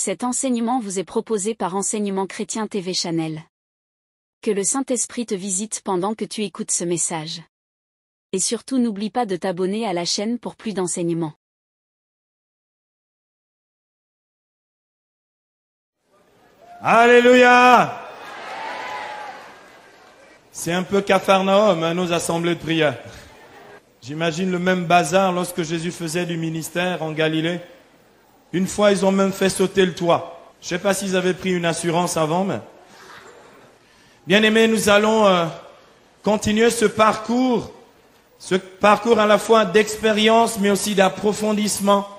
Cet enseignement vous est proposé par Enseignement Chrétien TV Channel. Que le Saint-Esprit te visite pendant que tu écoutes ce message. Et surtout n'oublie pas de t'abonner à la chaîne pour plus d'enseignements. Alléluia! C'est un peu Capharnaüm, nos assemblées de prière. J'imagine le même bazar lorsque Jésus faisait du ministère en Galilée. Une fois, ils ont même fait sauter le toit. Je ne sais pas s'ils avaient pris une assurance avant, mais... Bien-aimés, nous allons continuer ce parcours à la fois d'expérience, mais aussi d'approfondissement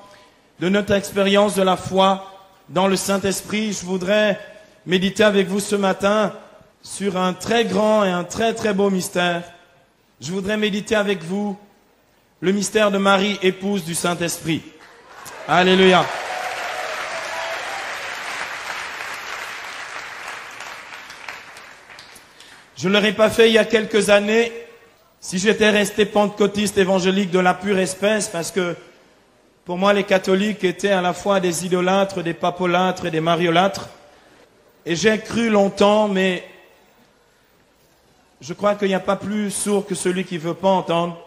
de notre expérience de la foi dans le Saint-Esprit. Je voudrais méditer avec vous ce matin sur un très grand et un très très beau mystère. Je voudrais méditer avec vous le mystère de Marie, épouse du Saint-Esprit. Alléluia. Je ne l'aurais pas fait il y a quelques années si j'étais resté pentecôtiste évangélique de la pure espèce, parce que pour moi les catholiques étaient à la fois des idolâtres, des papolâtres et des mariolâtres. Et j'ai cru longtemps, mais je crois qu'il n'y a pas plus sourd que celui qui ne veut pas entendre.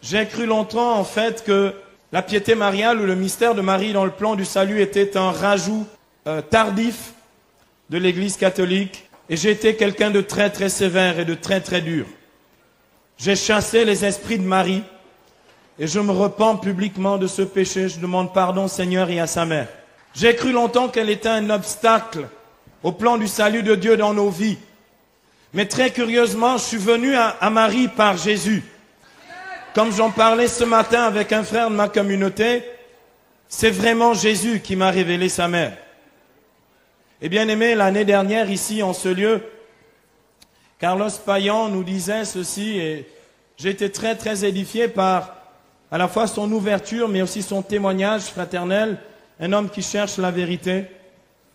J'ai cru longtemps en fait que la piété mariale ou le mystère de Marie dans le plan du salut était un rajout tardif de l'Église catholique. Et j'ai été quelqu'un de très très sévère et de très très dur. J'ai chassé les esprits de Marie et je me repens publiquement de ce péché. Je demande pardon au Seigneur et à sa mère. J'ai cru longtemps qu'elle était un obstacle au plan du salut de Dieu dans nos vies. Mais très curieusement, je suis venu à Marie par Jésus. Comme j'en parlais ce matin avec un frère de ma communauté, c'est vraiment Jésus qui m'a révélé sa mère. Et bien aimé, l'année dernière, ici, en ce lieu, Carlos Payan nous disait ceci, et j'ai été très, très édifié par à la fois son ouverture, mais aussi son témoignage fraternel. Un homme qui cherche la vérité,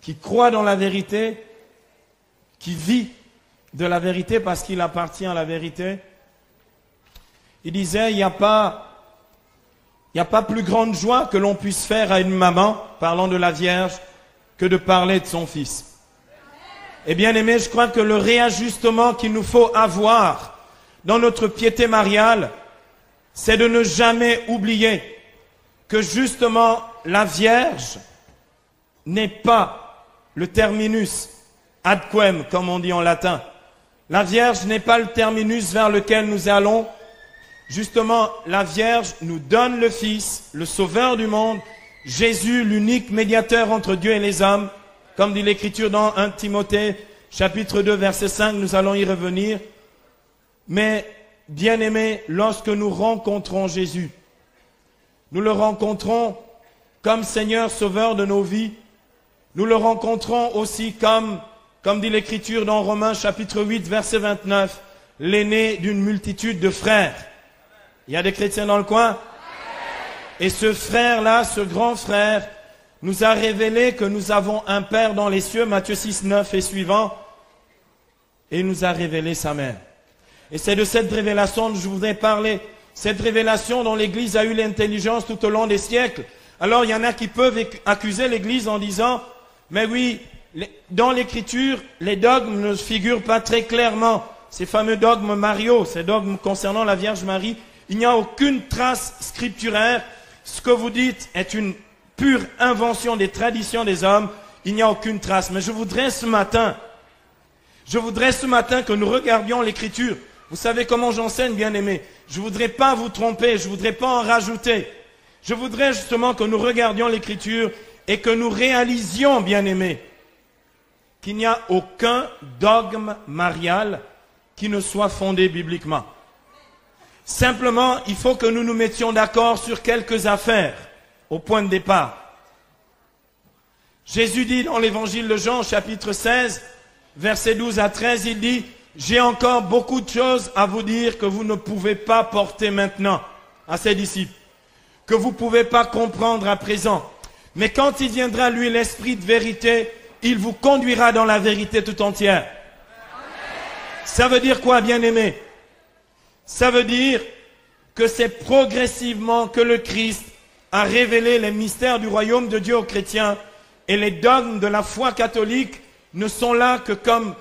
qui croit dans la vérité, qui vit de la vérité parce qu'il appartient à la vérité. Il disait, il n'y a pas plus grande joie que l'on puisse faire à une maman, parlant de la Vierge, que de parler de son fils. Et bien aimé, je crois que le réajustement qu'il nous faut avoir dans notre piété mariale, c'est de ne jamais oublier que justement la Vierge n'est pas le terminus ad quem, comme on dit en latin. La Vierge n'est pas le terminus vers lequel nous allons. Justement, la Vierge nous donne le Fils, le Sauveur du monde, Jésus, l'unique médiateur entre Dieu et les hommes, comme dit l'Écriture dans 1 Timothée, chapitre 2, verset 5, nous allons y revenir. Mais, bien-aimés, lorsque nous rencontrons Jésus, nous le rencontrons comme Seigneur Sauveur de nos vies, nous le rencontrons aussi comme dit l'Écriture dans Romains, chapitre 8, verset 29, l'aîné d'une multitude de frères. Il y a des chrétiens dans le coin ? Et ce frère-là, ce grand frère, nous a révélé que nous avons un Père dans les cieux, Matthieu 6, 9 et suivant, et il nous a révélé sa mère. Et c'est de cette révélation que je voudrais parler, cette révélation dont l'Église a eu l'intelligence tout au long des siècles. Alors il y en a qui peuvent accuser l'Église en disant, mais oui, dans l'Écriture, les dogmes ne figurent pas très clairement. Ces fameux dogmes mariaux, ces dogmes concernant la Vierge Marie, il n'y a aucune trace scripturaire. Ce que vous dites est une pure invention des traditions des hommes. Il n'y a aucune trace. Mais je voudrais ce matin que nous regardions l'Écriture. Vous savez comment j'enseigne, bien-aimés. Je voudrais pas vous tromper, je voudrais pas en rajouter. Je voudrais justement que nous regardions l'Écriture et que nous réalisions, bien-aimés, qu'il n'y a aucun dogme marial qui ne soit fondé bibliquement. Simplement, il faut que nous nous mettions d'accord sur quelques affaires au point de départ. Jésus dit dans l'évangile de Jean, chapitre 16, versets 12 à 13, il dit « J'ai encore beaucoup de choses à vous dire que vous ne pouvez pas porter maintenant à ses disciples, que vous ne pouvez pas comprendre à présent. Mais quand il viendra, lui, l'Esprit de vérité, il vous conduira dans la vérité tout entière. » Ça veut dire quoi, bien-aimés? Ça veut dire que c'est progressivement que le Christ a révélé les mystères du royaume de Dieu aux chrétiens Et les dogmes de la foi catholique ne sont là que comme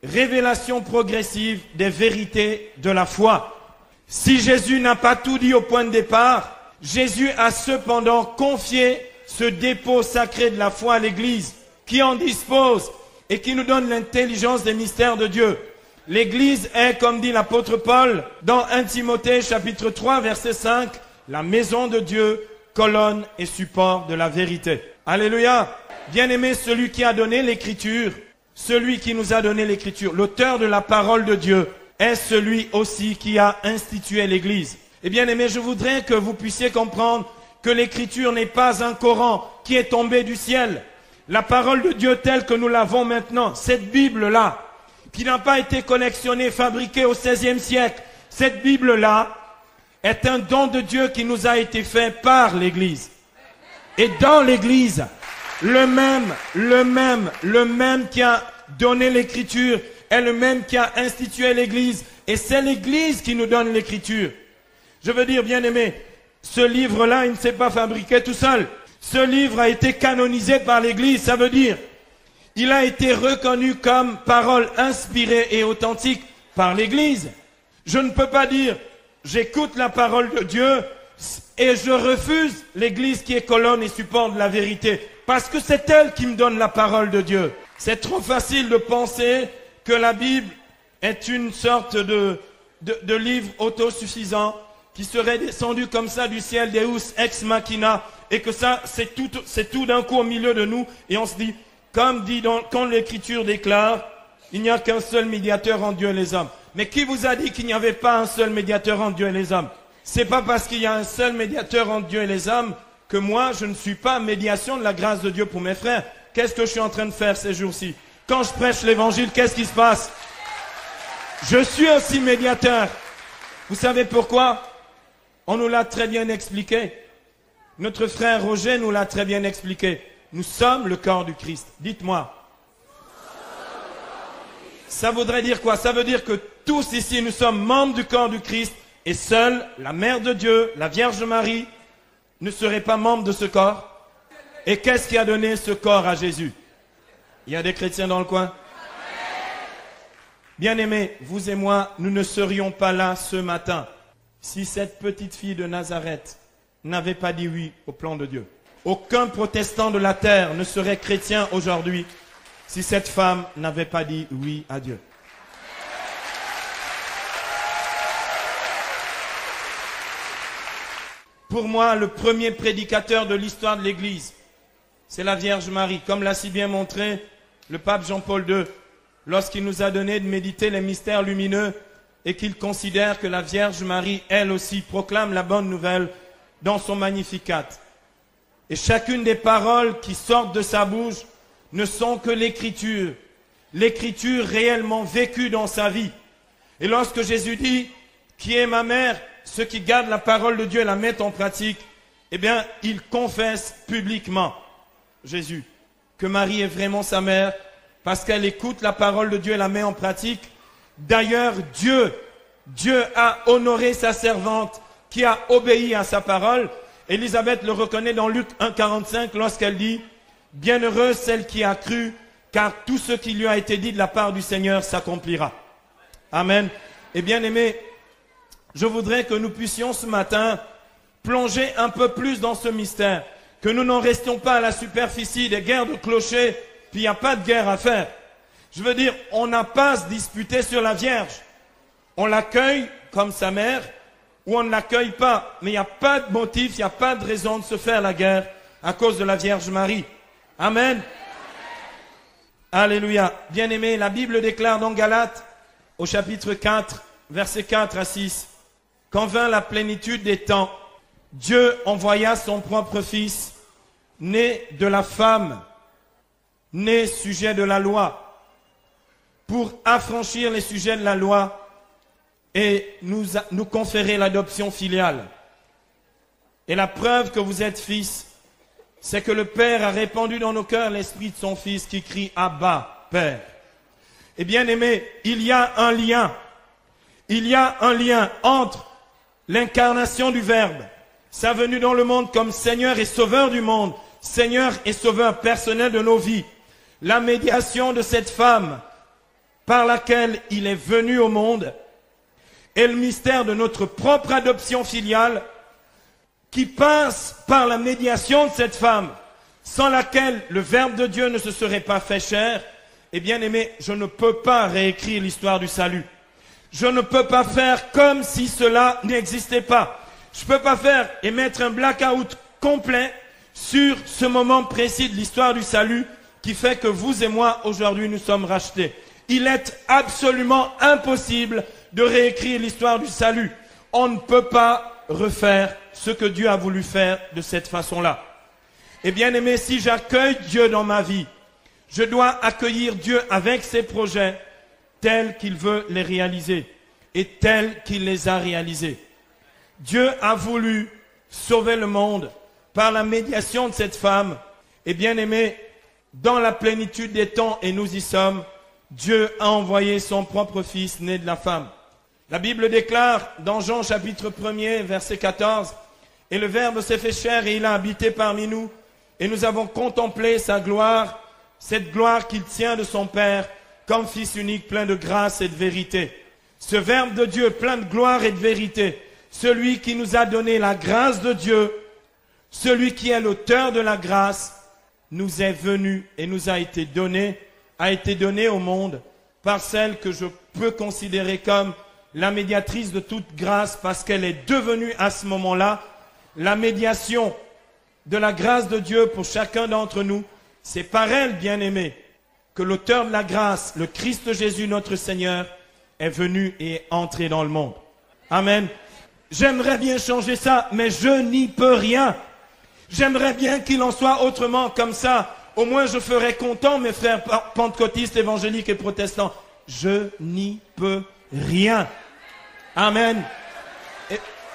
révélation progressive des vérités de la foi. Si Jésus n'a pas tout dit au point de départ, Jésus a cependant confié ce dépôt sacré de la foi à l'Église, qui en dispose et qui nous donne l'intelligence des mystères de Dieu. L'Église est, comme dit l'apôtre Paul, dans 1 Timothée chapitre 3 verset 5, la maison de Dieu, colonne et support de la vérité. Alléluia! Bien-aimé, celui qui a donné l'Écriture, celui qui nous a donné l'Écriture, l'auteur de la parole de Dieu, est celui aussi qui a institué l'Église. Et bien aimé, je voudrais que vous puissiez comprendre que l'Écriture n'est pas un Coran qui est tombé du ciel. La parole de Dieu telle que nous l'avons maintenant, cette Bible-là, qui n'a pas été collectionnée, fabriquée au XVIe siècle, cette Bible-là est un don de Dieu qui nous a été fait par l'Église. Et dans l'Église, le même qui a donné l'Écriture est le même qui a institué l'Église. Et c'est l'Église qui nous donne l'Écriture. Je veux dire, bien aimé, ce livre-là, il ne s'est pas fabriqué tout seul. Ce livre a été canonisé par l'Église. Ça veut dire, il a été reconnu comme parole inspirée et authentique par l'Église. Je ne peux pas dire, j'écoute la parole de Dieu et je refuse l'Église qui est colonne et support de la vérité. Parce que c'est elle qui me donne la parole de Dieu. C'est trop facile de penser que la Bible est une sorte de livre autosuffisant qui serait descendu comme ça du ciel, Deus ex machina, et que ça, c'est tout d'un coup au milieu de nous, et on se dit, comme dit quand l'Écriture déclare, il n'y a qu'un seul médiateur entre Dieu et les hommes. Mais qui vous a dit qu'il n'y avait pas un seul médiateur entre Dieu et les hommes? C'est pas parce qu'il y a un seul médiateur entre Dieu et les hommes que moi, je ne suis pas médiation de la grâce de Dieu pour mes frères. Qu'est-ce que je suis en train de faire ces jours-ci? Quand je prêche l'évangile, qu'est-ce qui se passe? Je suis aussi médiateur. Vous savez pourquoi? On nous l'a très bien expliqué. Notre frère Roger nous l'a très bien expliqué. Nous sommes le corps du Christ. Dites-moi. Ça voudrait dire quoi? Ça veut dire que tous ici, nous sommes membres du corps du Christ et seule la Mère de Dieu, la Vierge Marie, ne serait pas membre de ce corps. Et qu'est-ce qui a donné ce corps à Jésus? Il y a des chrétiens dans le coin? Bien-aimés, vous et moi, nous ne serions pas là ce matin si cette petite fille de Nazareth n'avait pas dit oui au plan de Dieu. Aucun protestant de la terre ne serait chrétien aujourd'hui si cette femme n'avait pas dit oui à Dieu. Pour moi, le premier prédicateur de l'histoire de l'Église, c'est la Vierge Marie, comme l'a si bien montré le pape Jean-Paul II, lorsqu'il nous a donné de méditer les mystères lumineux et qu'il considère que la Vierge Marie, elle aussi, proclame la bonne nouvelle dans son Magnificat. Et chacune des paroles qui sortent de sa bouche ne sont que l'écriture réellement vécue dans sa vie. Et lorsque Jésus dit, qui est ma mère, ceux qui gardent la parole de Dieu et la mettent en pratique, eh bien, il confesse publiquement, Jésus, que Marie est vraiment sa mère, parce qu'elle écoute la parole de Dieu et la met en pratique. D'ailleurs, Dieu a honoré sa servante qui a obéi à sa parole. Élisabeth le reconnaît dans Luc 1,45 lorsqu'elle dit « Bienheureuse celle qui a cru, car tout ce qui lui a été dit de la part du Seigneur s'accomplira. » Amen. Et bien aimé, je voudrais que nous puissions ce matin plonger un peu plus dans ce mystère, que nous n'en restions pas à la superficie des guerres de clochers, puis il n'y a pas de guerre à faire. Je veux dire, on n'a pas à se disputer sur la Vierge. On l'accueille comme sa mère, ou on ne l'accueille pas. Mais il n'y a pas de motif, il n'y a pas de raison de se faire la guerre à cause de la Vierge Marie. Amen. Alléluia. Bien-aimé, la Bible déclare dans Galates, au chapitre 4, versets 4 à 6, « Quand vint la plénitude des temps, Dieu envoya son propre Fils, né de la femme, né sujet de la loi, pour affranchir les sujets de la loi et nous conférer l'adoption filiale. Et la preuve que vous êtes fils, c'est que le Père a répandu dans nos cœurs l'esprit de son Fils qui crie « Abba, Père ». Et bien aimé, il y a un lien. Il y a un lien entre l'incarnation du Verbe, sa venue dans le monde comme Seigneur et Sauveur du monde, Seigneur et Sauveur personnel de nos vies, la médiation de cette femme par laquelle il est venu au monde et le mystère de notre propre adoption filiale qui passe par la médiation de cette femme sans laquelle le Verbe de Dieu ne se serait pas fait chair. Et bien aimé, je ne peux pas réécrire l'histoire du salut. Je ne peux pas faire comme si cela n'existait pas. Je ne peux pas faire et mettre un blackout complet sur ce moment précis de l'histoire du salut qui fait que vous et moi, aujourd'hui, nous sommes rachetés. Il est absolument impossible de réécrire l'histoire du salut. On ne peut pas refaire ce que Dieu a voulu faire de cette façon-là. Et bien aimé, si j'accueille Dieu dans ma vie, je dois accueillir Dieu avec ses projets tels qu'il veut les réaliser et tels qu'il les a réalisés. Dieu a voulu sauver le monde par la médiation de cette femme. Et bien aimé, dans la plénitude des temps, et nous y sommes, Dieu a envoyé son propre fils né de la femme. La Bible déclare dans Jean chapitre 1er, verset 14, « Et le Verbe s'est fait chair et il a habité parmi nous, et nous avons contemplé sa gloire, cette gloire qu'il tient de son Père, comme Fils unique plein de grâce et de vérité. » Ce Verbe de Dieu plein de gloire et de vérité, celui qui nous a donné la grâce de Dieu, celui qui est l'auteur de la grâce, nous est venu et nous a été donné au monde par celle que je peux considérer comme la médiatrice de toute grâce parce qu'elle est devenue à ce moment-là la médiation de la grâce de Dieu pour chacun d'entre nous. C'est par elle, bien-aimé, que l'auteur de la grâce, le Christ Jésus notre Seigneur, est venu et est entré dans le monde. Amen. J'aimerais bien changer ça, mais je n'y peux rien. J'aimerais bien qu'il en soit autrement, comme ça. Au moins je ferais content mes frères pentecôtistes, évangéliques et protestants. Je n'y peux rien. Amen.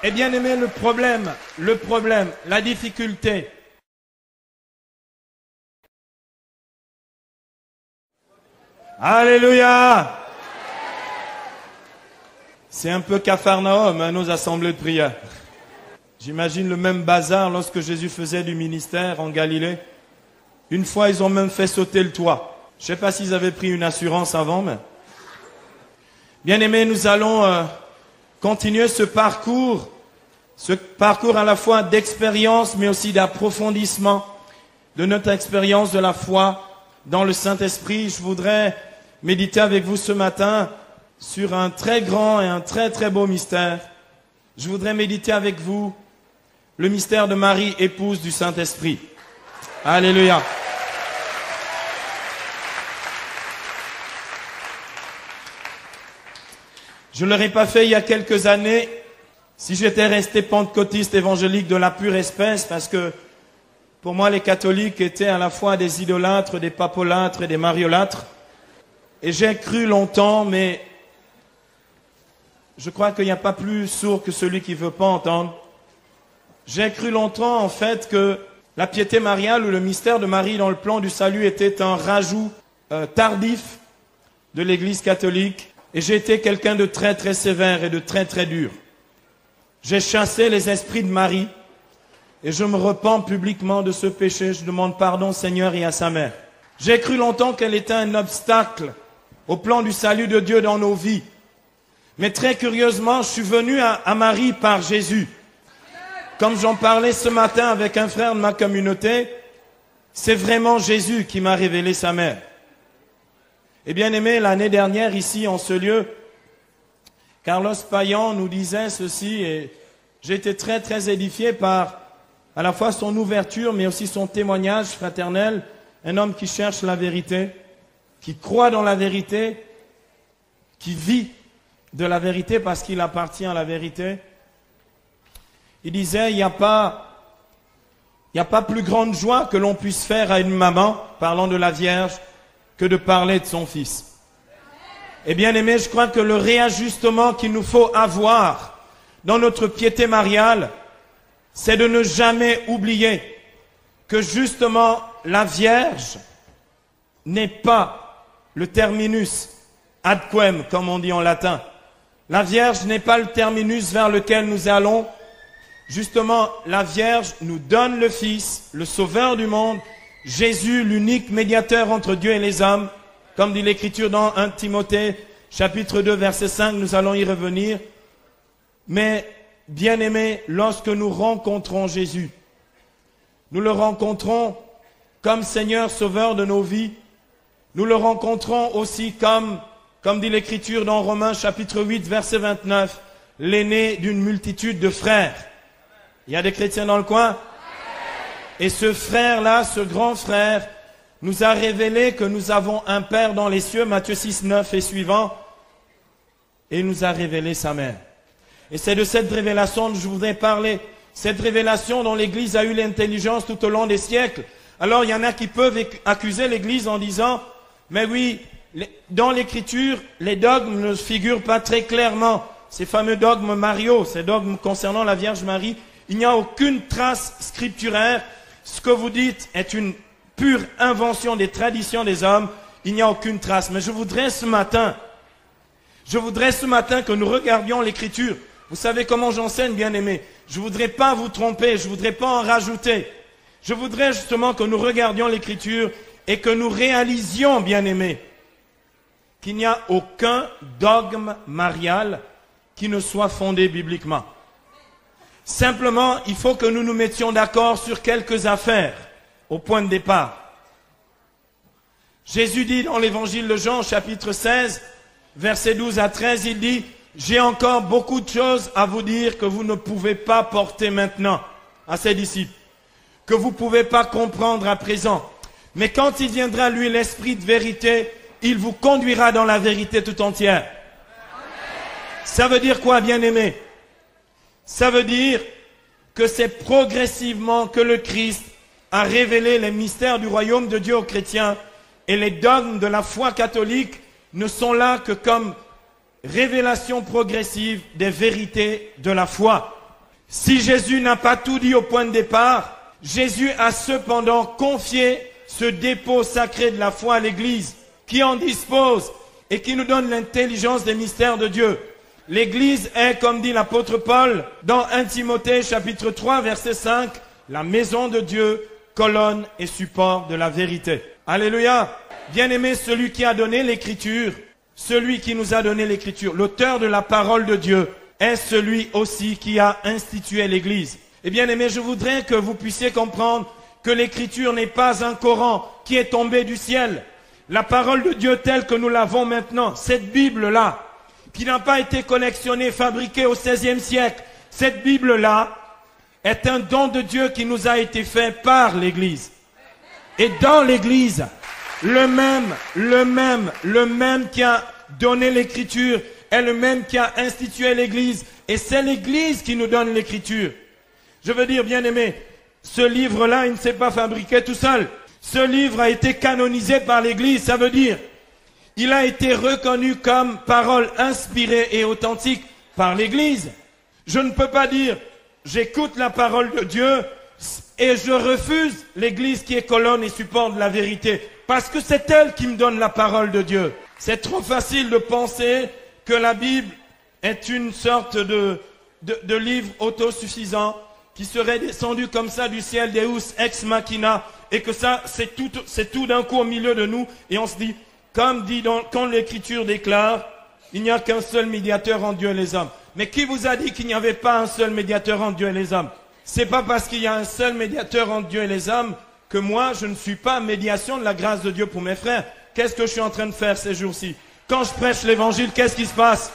Et bien aimé, le problème, la difficulté. Alléluia. C'est un peu Capharnaüm, hein, nos assemblées de prière. J'imagine le même bazar lorsque Jésus faisait du ministère en Galilée. Une fois, ils ont même fait sauter le toit. Je ne sais pas s'ils avaient pris une assurance avant, mais... Bien aimés, nous allons continuer ce parcours à la fois d'expérience, mais aussi d'approfondissement de notre expérience de la foi dans le Saint-Esprit. Je voudrais méditer avec vous ce matin sur un très grand et un très très beau mystère. Je voudrais méditer avec vous le mystère de Marie, épouse du Saint-Esprit. Alléluia. Je ne l'aurais pas fait il y a quelques années si j'étais resté pentecôtiste évangélique de la pure espèce, parce que pour moi les catholiques étaient à la fois des idolâtres, des papolâtres et des mariolâtres. Et j'ai cru longtemps, mais je crois qu'il n'y a pas plus sourd que celui qui ne veut pas entendre. J'ai cru longtemps en fait que la piété mariale ou le mystère de Marie dans le plan du salut était un rajout tardif de l'Église catholique. Et j'ai été quelqu'un de très très sévère et de très très dur. J'ai chassé les esprits de Marie et je me repens publiquement de ce péché. Je demande pardon au Seigneur et à sa mère. J'ai cru longtemps qu'elle était un obstacle au plan du salut de Dieu dans nos vies. Mais très curieusement, je suis venu à Marie par Jésus. Comme j'en parlais ce matin avec un frère de ma communauté, c'est vraiment Jésus qui m'a révélé sa mère. Et bien aimé, l'année dernière, ici, en ce lieu, Carlos Payan nous disait ceci, et j'ai été très, très édifié par à la fois son ouverture, mais aussi son témoignage fraternel. Un homme qui cherche la vérité, qui croit dans la vérité, qui vit de la vérité parce qu'il appartient à la vérité. Il disait, il n'y a pas plus grande joie que l'on puisse faire à une maman, parlant de la Vierge, que de parler de son fils. Et bien aimé, je crois que le réajustement qu'il nous faut avoir dans notre piété mariale, c'est de ne jamais oublier que justement la Vierge n'est pas le terminus ad quem, comme on dit en latin. La Vierge n'est pas le terminus vers lequel nous allons justement, la Vierge nous donne le Fils, le Sauveur du monde, Jésus, l'unique médiateur entre Dieu et les hommes, comme dit l'Écriture dans 1 Timothée, chapitre 2, verset 5, nous allons y revenir. Mais, bien-aimés, lorsque nous rencontrons Jésus, nous le rencontrons comme Seigneur Sauveur de nos vies, nous le rencontrons aussi comme dit l'Écriture dans Romains chapitre 8, verset 29, l'aîné d'une multitude de frères. Il y a des chrétiens dans le coin? Et ce frère-là, ce grand frère, nous a révélé que nous avons un Père dans les cieux, Matthieu 6, 9 et suivant, et il nous a révélé sa mère. Et c'est de cette révélation que je voudrais parler. Cette révélation dont l'Église a eu l'intelligence tout au long des siècles. Alors il y en a qui peuvent accuser l'Église en disant, mais oui, dans l'Écriture, les dogmes ne figurent pas très clairement. Ces fameux dogmes mariaux, ces dogmes concernant la Vierge Marie, il n'y a aucune trace scripturaire. Ce que vous dites est une pure invention des traditions des hommes. Il n'y a aucune trace. Mais je voudrais ce matin que nous regardions l'Écriture. Vous savez comment j'enseigne, bien-aimés? Je ne voudrais pas vous tromper, je ne voudrais pas en rajouter. Je voudrais justement que nous regardions l'Écriture et que nous réalisions, bien-aimés, qu'il n'y a aucun dogme marial qui ne soit fondé bibliquement. Simplement, il faut que nous nous mettions d'accord sur quelques affaires au point de départ. Jésus dit dans l'évangile de Jean, chapitre 16, versets 12 à 13, il dit, « J'ai encore beaucoup de choses à vous dire que vous ne pouvez pas porter maintenant à ses disciples, que vous ne pouvez pas comprendre à présent. Mais quand il viendra, lui, l'Esprit de vérité, il vous conduira dans la vérité tout entière. » Ça veut dire quoi, bien-aimé? Ça veut dire que c'est progressivement que le Christ a révélé les mystères du royaume de Dieu aux chrétiens et les dogmes de la foi catholique ne sont là que comme révélation progressive des vérités de la foi. Si Jésus n'a pas tout dit au point de départ, Jésus a cependant confié ce dépôt sacré de la foi à l'Église, qui en dispose et qui nous donne l'intelligence des mystères de Dieu. L'Église est, comme dit l'apôtre Paul, dans 1 Timothée chapitre 3 verset 5, la maison de Dieu, colonne et support de la vérité. Alléluia! Bien-aimé, celui qui a donné l'Écriture, celui qui nous a donné l'Écriture, l'auteur de la parole de Dieu, est celui aussi qui a institué l'Église. Et bien aimé, je voudrais que vous puissiez comprendre que l'Écriture n'est pas un Coran qui est tombé du ciel. La parole de Dieu telle que nous l'avons maintenant, cette Bible-là, qui n'a pas été collectionnée, fabriquée au XVIe siècle, cette Bible-là est un don de Dieu qui nous a été fait par l'Église. Et dans l'Église, le même qui a donné l'Écriture est le même qui a institué l'Église. Et c'est l'Église qui nous donne l'Écriture. Je veux dire, bien aimé, ce livre-là, il ne s'est pas fabriqué tout seul. Ce livre a été canonisé par l'Église. Ça veut dire, il a été reconnu comme parole inspirée et authentique par l'Église. Je ne peux pas dire, j'écoute la parole de Dieu et je refuse l'Église qui est colonne et support de la vérité. Parce que c'est elle qui me donne la parole de Dieu. C'est trop facile de penser que la Bible est une sorte de livre autosuffisant qui serait descendu comme ça du ciel, Deus ex machina, et que ça, c'est tout d'un coup au milieu de nous, et on se dit, comme dit quand l'Écriture déclare, il n'y a qu'un seul médiateur entre Dieu et les hommes. Mais qui vous a dit qu'il n'y avait pas un seul médiateur entre Dieu et les hommes? C'est pas parce qu'il y a un seul médiateur entre Dieu et les hommes que moi, je ne suis pas médiation de la grâce de Dieu pour mes frères. Qu'est-ce que je suis en train de faire ces jours-ci? Quand je prêche l'évangile, qu'est-ce qui se passe?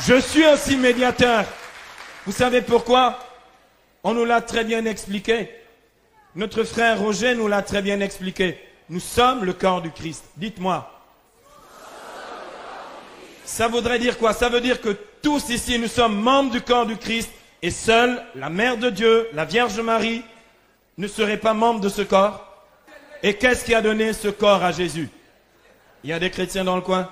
Je suis aussi médiateur. Vous savez pourquoi? On nous l'a très bien expliqué. Notre frère Roger nous l'a très bien expliqué. Nous sommes le corps du Christ. Dites-moi. Ça voudrait dire quoi? Ça veut dire que tous ici, nous sommes membres du corps du Christ et seule la Mère de Dieu, la Vierge Marie, ne serait pas membre de ce corps. Et qu'est-ce qui a donné ce corps à Jésus? Il y a des chrétiens dans le coin?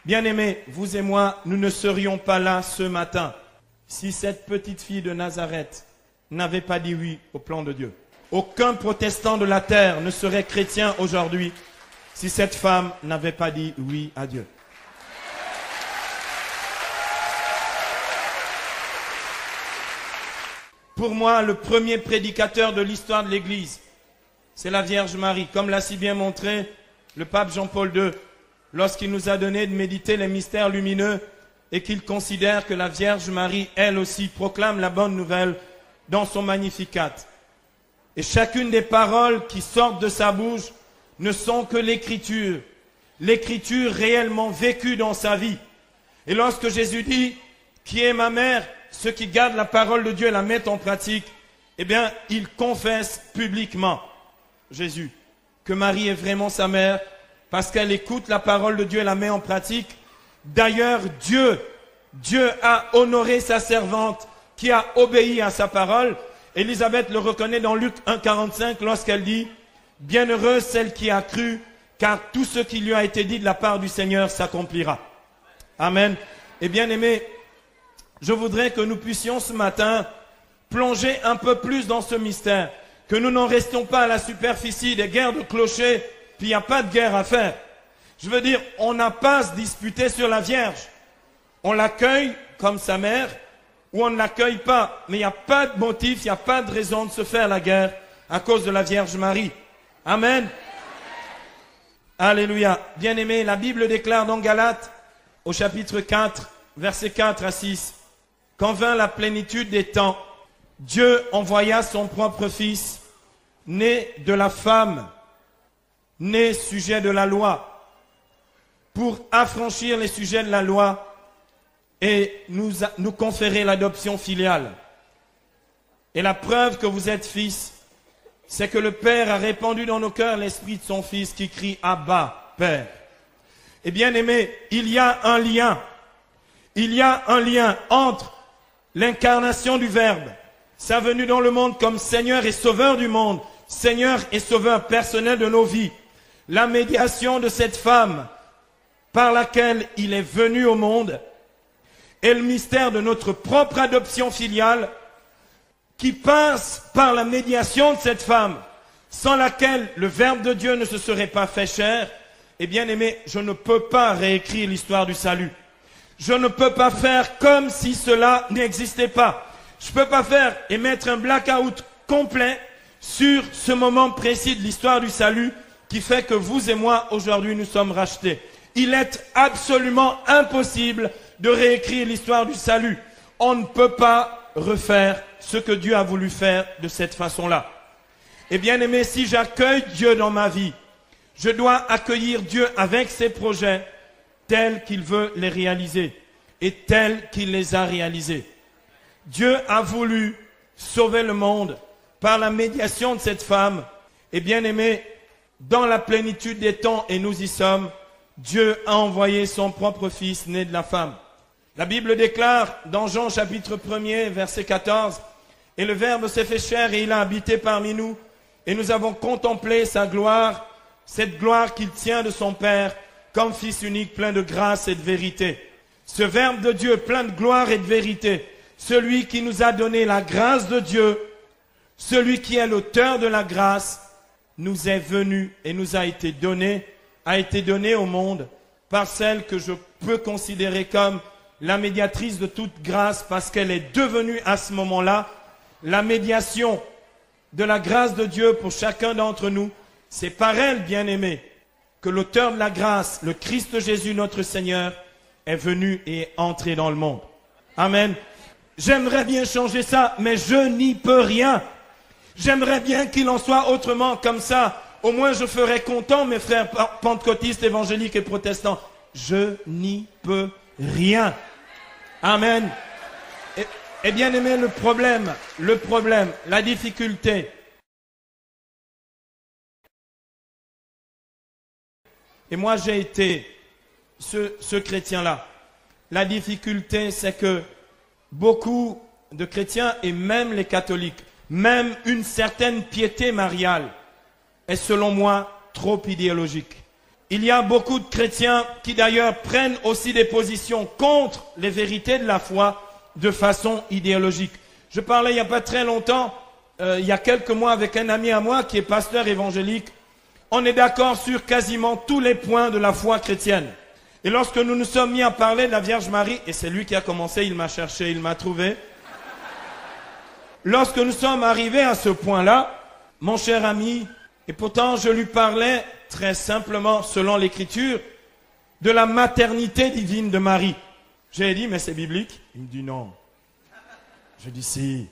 Bien-aimés, vous et moi, nous ne serions pas là ce matin si cette petite fille de Nazareth n'avait pas dit oui au plan de Dieu. Aucun protestant de la terre ne serait chrétien aujourd'hui si cette femme n'avait pas dit oui à Dieu. pour moi, le premier prédicateur de l'histoire de l'Église, c'est la Vierge Marie, comme l'a si bien montré le pape Jean-Paul II, lorsqu'il nous a donné de méditer les mystères lumineux et qu'il considère que la Vierge Marie, elle aussi, proclame la bonne nouvelle dans son Magnificat. Et chacune des paroles qui sortent de sa bouche ne sont que l'écriture réellement vécue dans sa vie. Et lorsque Jésus dit, qui est ma mère, ceux qui gardent la parole de Dieu et la mettent en pratique, eh bien, il confesse publiquement, Jésus, que Marie est vraiment sa mère, parce qu'elle écoute la parole de Dieu et la met en pratique. D'ailleurs, Dieu a honoré sa servante, qui a obéi à sa parole. Élisabeth le reconnaît dans Luc 1,45 lorsqu'elle dit, « Bienheureuse celle qui a cru, car tout ce qui lui a été dit de la part du Seigneur s'accomplira. » Amen. Et bien aimé, je voudrais que nous puissions ce matin plonger un peu plus dans ce mystère, que nous n'en restions pas à la superficie des guerres de clochers, puis il n'y a pas de guerre à faire. Je veux dire, on n'a pas à se disputer sur la Vierge. On l'accueille comme sa mère, ou on ne l'accueille pas. Mais il n'y a pas de motif, il n'y a pas de raison de se faire la guerre à cause de la Vierge Marie. Amen. Alléluia. Bien-aimé, la Bible déclare dans Galates, au chapitre 4, versets 4 à 6, « Quand vint la plénitude des temps, Dieu envoya son propre Fils, né de la femme, né sujet de la loi, pour affranchir les sujets de la loi et nous conférer l'adoption filiale. Et la preuve que vous êtes fils, c'est que le Père a répandu dans nos cœurs l'esprit de son Fils qui crie « Abba, Père ». Et bien aimé, il y a un lien. Il y a un lien entre l'incarnation du Verbe, sa venue dans le monde comme Seigneur et Sauveur du monde, Seigneur et Sauveur personnel de nos vies, la médiation de cette femme par laquelle il est venu au monde, et le mystère de notre propre adoption filiale qui passe par la médiation de cette femme, sans laquelle le Verbe de Dieu ne se serait pas fait chair. Et bien aimé, je ne peux pas réécrire l'histoire du salut. Je ne peux pas faire comme si cela n'existait pas. Je ne peux pas faire et mettre un blackout complet sur ce moment précis de l'histoire du salut qui fait que vous et moi, aujourd'hui, nous sommes rachetés. Il est absolument impossible de réécrire l'histoire du salut. On ne peut pas refaire ce que Dieu a voulu faire de cette façon-là. Et bien aimé, si j'accueille Dieu dans ma vie, je dois accueillir Dieu avec ses projets tels qu'il veut les réaliser et tels qu'il les a réalisés. Dieu a voulu sauver le monde par la médiation de cette femme. Et bien aimé, dans la plénitude des temps, et nous y sommes, Dieu a envoyé son propre Fils né de la femme. La Bible déclare dans Jean chapitre 1er, verset 14, « Et le Verbe s'est fait chair et il a habité parmi nous, et nous avons contemplé sa gloire, cette gloire qu'il tient de son Père, comme Fils unique plein de grâce et de vérité. » Ce Verbe de Dieu plein de gloire et de vérité, celui qui nous a donné la grâce de Dieu, celui qui est l'auteur de la grâce, nous est venu et nous a été donné au monde par celle que je peux considérer comme la médiatrice de toute grâce parce qu'elle est devenue à ce moment-là la médiation de la grâce de Dieu pour chacun d'entre nous. C'est par elle, bien-aimé, que l'auteur de la grâce, le Christ Jésus notre Seigneur, est venu et est entré dans le monde. Amen. J'aimerais bien changer ça, mais je n'y peux rien. J'aimerais bien qu'il en soit autrement, comme ça. Au moins je ferais content mes frères pentecôtistes, évangéliques et protestants. Je n'y peux rien. Amen. Et bien aimé, le problème, la difficulté. Et moi j'ai été ce chrétien-là. La difficulté, c'est que beaucoup de chrétiens et même les catholiques, même une certaine piété mariale, est selon moi trop idéologique. Il y a beaucoup de chrétiens qui d'ailleurs prennent aussi des positions contre les vérités de la foi de façon idéologique. Je parlais il n'y a pas très longtemps, il y a quelques mois avec un ami à moi qui est pasteur évangélique. On est d'accord sur quasiment tous les points de la foi chrétienne. Et lorsque nous nous sommes mis à parler de la Vierge Marie, et c'est lui qui a commencé, il m'a cherché, il m'a trouvé. lorsque nous sommes arrivés à ce point-là, mon cher ami, et pourtant je lui parlais très simplement, selon l'Écriture, de la maternité divine de Marie. J'ai dit, mais c'est biblique? Il me dit non. Je dis si.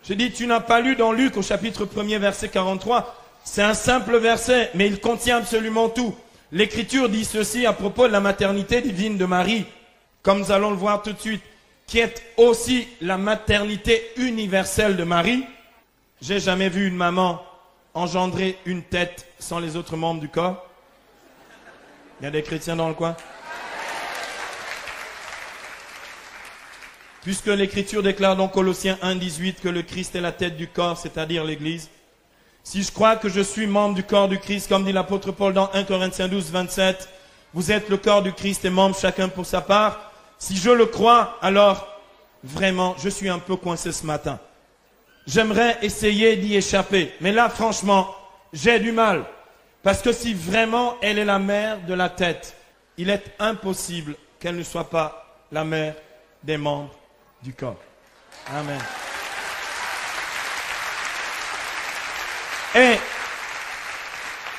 J'ai dit, tu n'as pas lu dans Luc au chapitre 1er, verset 43. C'est un simple verset, mais il contient absolument tout. L'Écriture dit ceci à propos de la maternité divine de Marie, comme nous allons le voir tout de suite, qui est aussi la maternité universelle de Marie. J'ai jamais vu une maman engendrer une tête sans les autres membres du corps. Il y a des chrétiens dans le coin. Puisque l'Écriture déclare dans Colossiens 1,18 que le Christ est la tête du corps, c'est-à-dire l'Église. Si je crois que je suis membre du corps du Christ, comme dit l'apôtre Paul dans 1 Corinthiens 12, 27, vous êtes le corps du Christ et membres chacun pour sa part. Si je le crois, alors vraiment, je suis un peu coincé ce matin. J'aimerais essayer d'y échapper. Mais là, franchement, j'ai du mal. Parce que si vraiment elle est la mère de la tête, il est impossible qu'elle ne soit pas la mère des membres du corps. Amen. Et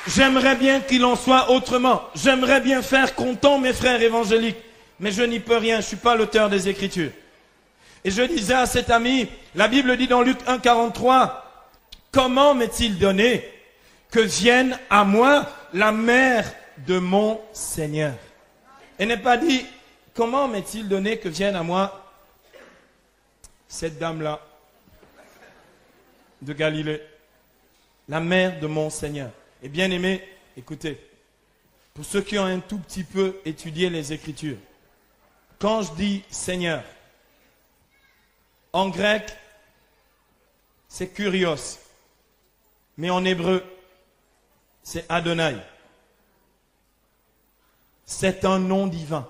j'aimerais bien qu'il en soit autrement. J'aimerais bien faire content mes frères évangéliques. Mais je n'y peux rien, je ne suis pas l'auteur des Écritures. Et je disais à cet ami, la Bible dit dans Luc 1,43, comment m'est-il donné que vienne à moi la mère de mon Seigneur? Et n'est pas dit, comment m'est-il donné que vienne à moi cette dame-là de Galilée, la mère de mon Seigneur? Et bien aimé, écoutez, pour ceux qui ont un tout petit peu étudié les Écritures, quand je dis Seigneur, en grec, c'est kurios, mais en hébreu, c'est Adonai. C'est un nom divin.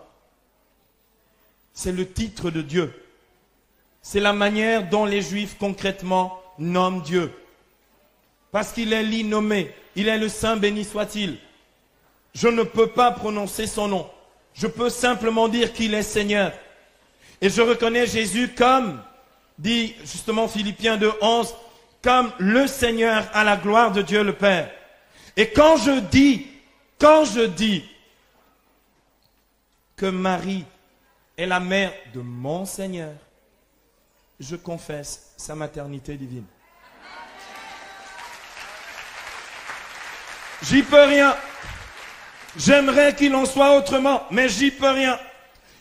C'est le titre de Dieu. C'est la manière dont les Juifs concrètement nomment Dieu. Parce qu'il est l'innommé, il est le Saint béni soit-il. Je ne peux pas prononcer son nom. Je peux simplement dire qu'il est Seigneur. Et je reconnais Jésus comme, dit justement Philippiens 2,11, comme le Seigneur à la gloire de Dieu le Père. Et quand je dis que Marie est la mère de mon Seigneur, je confesse sa maternité divine. J'y peux rien. J'aimerais qu'il en soit autrement, mais j'y peux rien.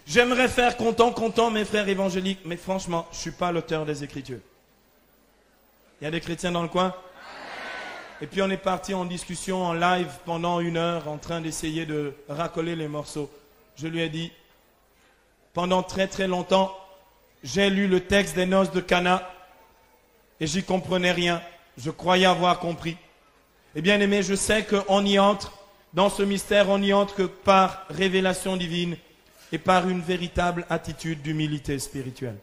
J'aimerais faire content mes frères évangéliques, mais franchement, je ne suis pas l'auteur des Écritures. Il y a des chrétiens dans le coin? Et puis on est parti en discussion, en live, pendant 1 heure, en train d'essayer de racoler les morceaux. Je lui ai dit, pendant très très longtemps, j'ai lu le texte des noces de Cana, et j'y comprenais rien. Je croyais avoir compris. Et bien aimé, je sais qu'on y entre, dans ce mystère, on n'y entre que par révélation divine et par une véritable attitude d'humilité spirituelle.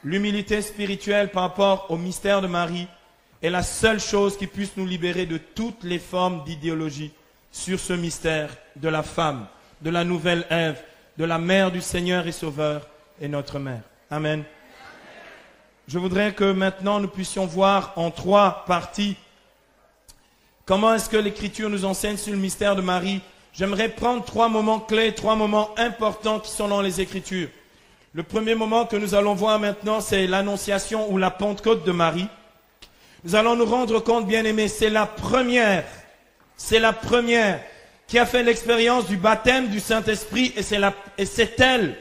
L'humilité spirituelle par rapport au mystère de Marie est la seule chose qui puisse nous libérer de toutes les formes d'idéologie sur ce mystère de la femme, de la nouvelle Ève, de la mère du Seigneur et Sauveur et notre mère. Amen. Je voudrais que maintenant nous puissions voir en 3 parties comment est-ce que l'Écriture nous enseigne sur le mystère de Marie. J'aimerais prendre 3 moments clés, 3 moments importants qui sont dans les Écritures. Le premier moment que nous allons voir maintenant, c'est l'annonciation ou la Pentecôte de Marie. Nous allons nous rendre compte, bien-aimés, c'est la première qui a fait l'expérience du baptême du Saint-Esprit et c'est elle,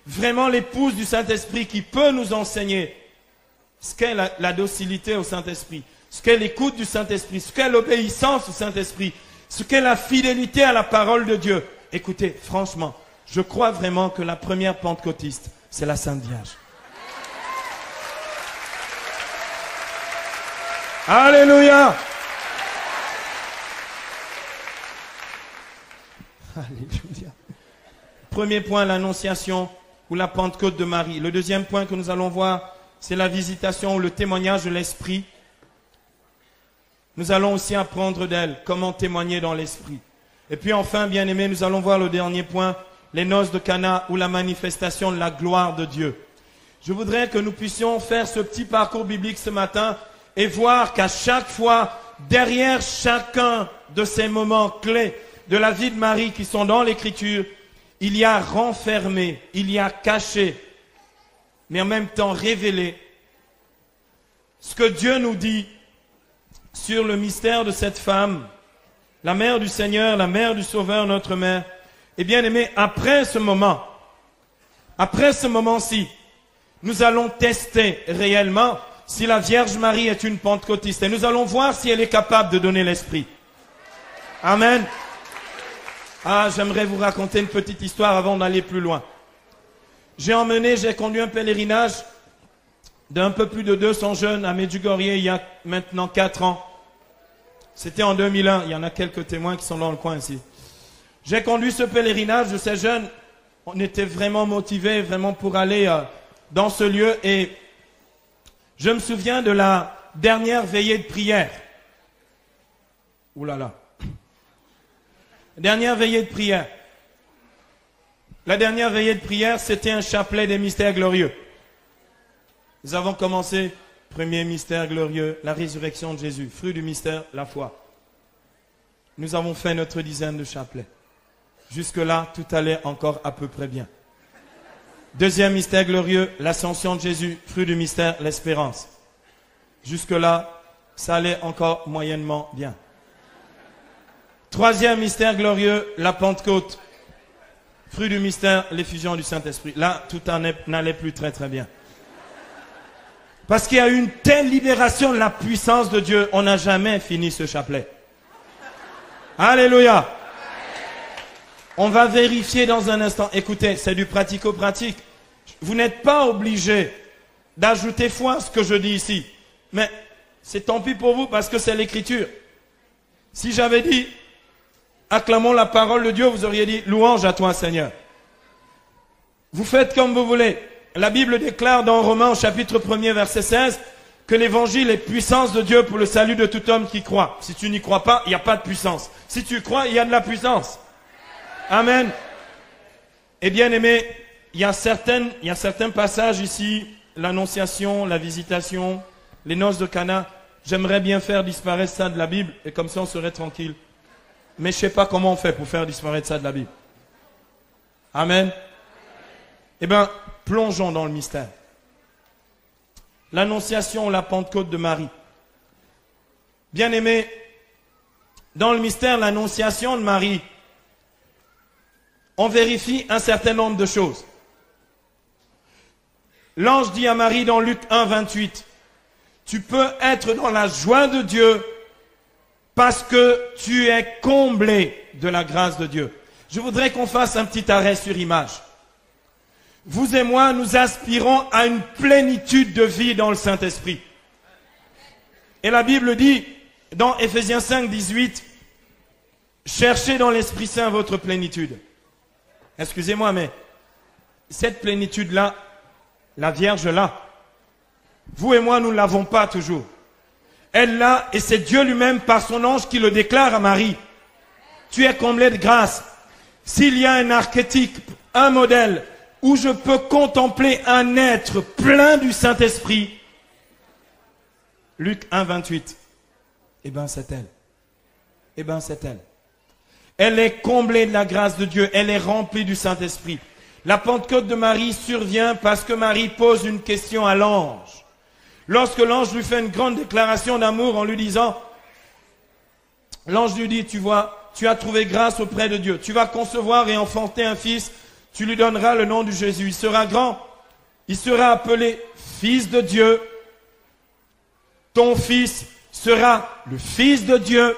vraiment l'épouse du Saint-Esprit, qui peut nous enseigner ce qu'est la docilité au Saint-Esprit, ce qu'est l'écoute du Saint-Esprit, ce qu'est l'obéissance au Saint-Esprit, ce qu'est la fidélité à la parole de Dieu. Écoutez, franchement, je crois vraiment que la première pentecôtiste, c'est la Sainte Vierge. Alléluia! Alléluia. Premier point, l'annonciation ou la Pentecôte de Marie. Le deuxième point que nous allons voir, c'est la visitation ou le témoignage de l'Esprit. Nous allons aussi apprendre d'elle, comment témoigner dans l'Esprit. Et puis enfin, bien-aimés, nous allons voir le dernier point, les noces de Cana ou la manifestation de la gloire de Dieu. Je voudrais que nous puissions faire ce petit parcours biblique ce matin et voir qu'à chaque fois, derrière chacun de ces moments clés de la vie de Marie qui sont dans l'Écriture, il y a renfermé, il y a caché, mais en même temps révélé ce que Dieu nous dit sur le mystère de cette femme, la mère du Seigneur, la mère du Sauveur, notre mère. Et bien aimé, après ce moment-ci, nous allons tester réellement si la Vierge Marie est une pentecôtiste. Et nous allons voir si elle est capable de donner l'Esprit. Amen. Ah, j'aimerais vous raconter une petite histoire avant d'aller plus loin. J'ai conduit un pèlerinage d'un peu plus de 200 jeunes à Medjugorje il y a maintenant 4 ans. C'était en 2001, il y en a quelques témoins qui sont dans le coin ici. J'ai conduit ce pèlerinage de ces jeunes, on était vraiment motivés, vraiment pour aller dans ce lieu et je me souviens de la dernière veillée de prière. Ouh là là. Dernière veillée de prière. La dernière veillée de prière, c'était un chapelet des mystères glorieux. Nous avons commencé, premier mystère glorieux, la résurrection de Jésus. Fruit du mystère, la foi. Nous avons fait notre dizaine de chapelets. Jusque-là, tout allait encore à peu près bien. Deuxième mystère glorieux, l'ascension de Jésus. Fruit du mystère, l'espérance. Jusque-là, ça allait encore moyennement bien. Troisième mystère glorieux, la Pentecôte. Fruit du mystère, l'effusion du Saint-Esprit. Là, tout n'allait plus très très bien. Parce qu'il y a eu une telle libération de la puissance de Dieu, on n'a jamais fini ce chapelet. Alléluia. On va vérifier dans un instant. Écoutez, c'est du pratico-pratique. Vous n'êtes pas obligé d'ajouter foi à ce que je dis ici. Mais c'est tant pis pour vous parce que c'est l'Écriture. Si j'avais dit acclamons la parole de Dieu, vous auriez dit louange à toi Seigneur. Vous faites comme vous voulez. La Bible déclare dans Romains au chapitre 1er verset 16 que l'évangile est puissance de Dieu pour le salut de tout homme qui croit. Si tu n'y crois pas, il n'y a pas de puissance. Si tu crois, il y a de la puissance. Amen. Et bien aimé, il y a certains passages ici, l'annonciation, la visitation, les noces de Cana. J'aimerais bien faire disparaître ça de la Bible et comme ça on serait tranquille. Mais je ne sais pas comment on fait pour faire disparaître ça de la Bible. Amen. Eh bien, plongeons dans le mystère. L'annonciation, la Pentecôte de Marie. Bien aimé, dans le mystère, l'annonciation de Marie, on vérifie un certain nombre de choses. L'ange dit à Marie dans Luc 1, 28, tu peux être dans la joie de Dieu parce que tu es comblé de la grâce de Dieu. Je voudrais qu'on fasse un petit arrêt sur image. Vous et moi, nous aspirons à une plénitude de vie dans le Saint-Esprit. Et la Bible dit, dans Éphésiens 5, 18, cherchez dans l'Esprit Saint votre plénitude. Excusez-moi, mais cette plénitude-là, la Vierge l'a. Vous et moi, nous ne l'avons pas toujours. Elle l'a, et c'est Dieu lui-même par son ange qui le déclare à Marie. Tu es comblé de grâce. S'il y a un archétype, un modèle, où je peux contempler un être plein du Saint-Esprit, Luc 1, 28, eh bien c'est elle. Eh bien c'est elle. Elle est comblée de la grâce de Dieu, elle est remplie du Saint-Esprit. La Pentecôte de Marie survient parce que Marie pose une question à l'ange. Lorsque l'ange lui fait une grande déclaration d'amour en lui disant, l'ange lui dit, tu vois, tu as trouvé grâce auprès de Dieu, tu vas concevoir et enfanter un fils, tu lui donneras le nom de Jésus. Il sera grand. Il sera appelé Fils de Dieu. Ton fils sera le Fils de Dieu.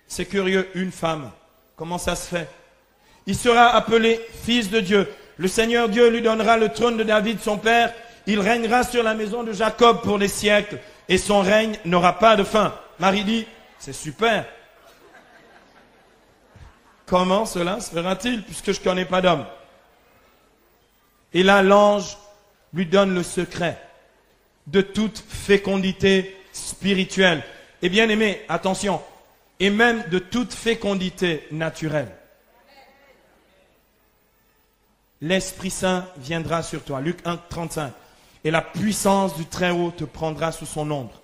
C'est curieux, une femme. Comment ça se fait? Il sera appelé Fils de Dieu. Le Seigneur Dieu lui donnera le trône de David, son père. Il régnera sur la maison de Jacob pour des siècles. Et son règne n'aura pas de fin. Marie dit, c'est super. Comment cela se fera-t-il puisque je ne connais pas d'homme? Et là, l'ange lui donne le secret de toute fécondité spirituelle. Et bien aimé, attention, et même de toute fécondité naturelle. l'Esprit Saint viendra sur toi. Luc 1, 35. Et la puissance du Très-Haut te prendra sous son ombre.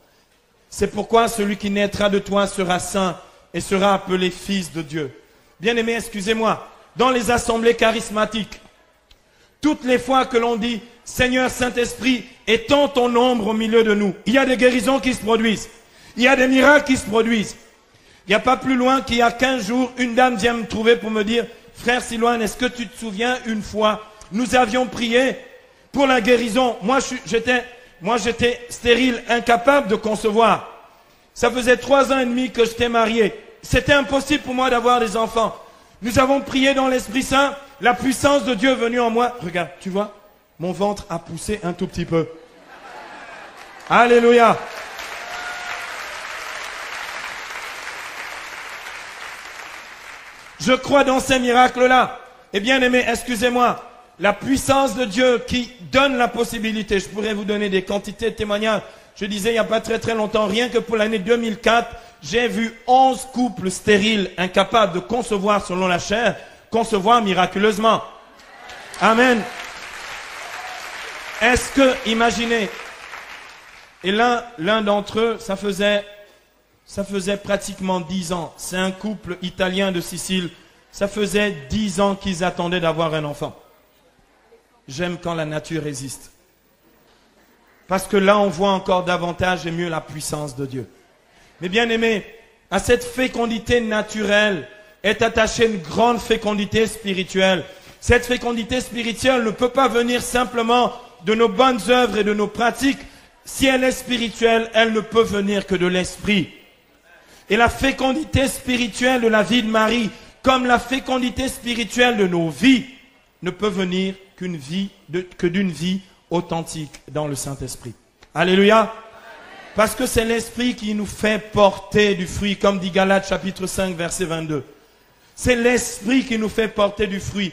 C'est pourquoi celui qui naîtra de toi sera saint et sera appelé fils de Dieu. Bien-aimés, excusez-moi, dans les assemblées charismatiques, toutes les fois que l'on dit « Seigneur Saint-Esprit, étends ton ombre au milieu de nous », il y a des guérisons qui se produisent. Il y a des miracles qui se produisent. Il n'y a pas plus loin qu'il y a 15 jours, une dame vient me trouver pour me dire « Frère Silouane, est-ce que tu te souviens une fois, nous avions prié pour la guérison. Moi, j'étais stérile, incapable de concevoir. Ça faisait 3 ans et demi que j'étais marié. C'était impossible pour moi d'avoir des enfants. Nous avons prié dans l'Esprit Saint. La puissance de Dieu est venue en moi. Regarde, tu vois, mon ventre a poussé un tout petit peu. Alléluia. Je crois dans ces miracles-là. Et bien aimé, excusez-moi, la puissance de Dieu qui donne la possibilité, je pourrais vous donner des quantités de témoignages. Je disais il n'y a pas très longtemps, rien que pour l'année 2004, j'ai vu 11 couples stériles, incapables de concevoir selon la chair, concevoir miraculeusement. Amen. Est-ce que, imaginez, et l'un d'entre eux, ça faisait pratiquement 10 ans. C'est un couple italien de Sicile. Ça faisait 10 ans qu'ils attendaient d'avoir un enfant. J'aime quand la nature résiste. Parce que là, on voit encore davantage et mieux la puissance de Dieu. Mais bien aimé, à cette fécondité naturelle est attachée une grande fécondité spirituelle. Cette fécondité spirituelle ne peut pas venir simplement de nos bonnes œuvres et de nos pratiques. Si elle est spirituelle, elle ne peut venir que de l'esprit. Et la fécondité spirituelle de la vie de Marie, comme la fécondité spirituelle de nos vies, ne peut venir que d'une vie authentique dans le Saint-Esprit. Alléluia. Parce que c'est l'Esprit qui nous fait porter du fruit, comme dit Galates chapitre 5, verset 22. C'est l'Esprit qui nous fait porter du fruit.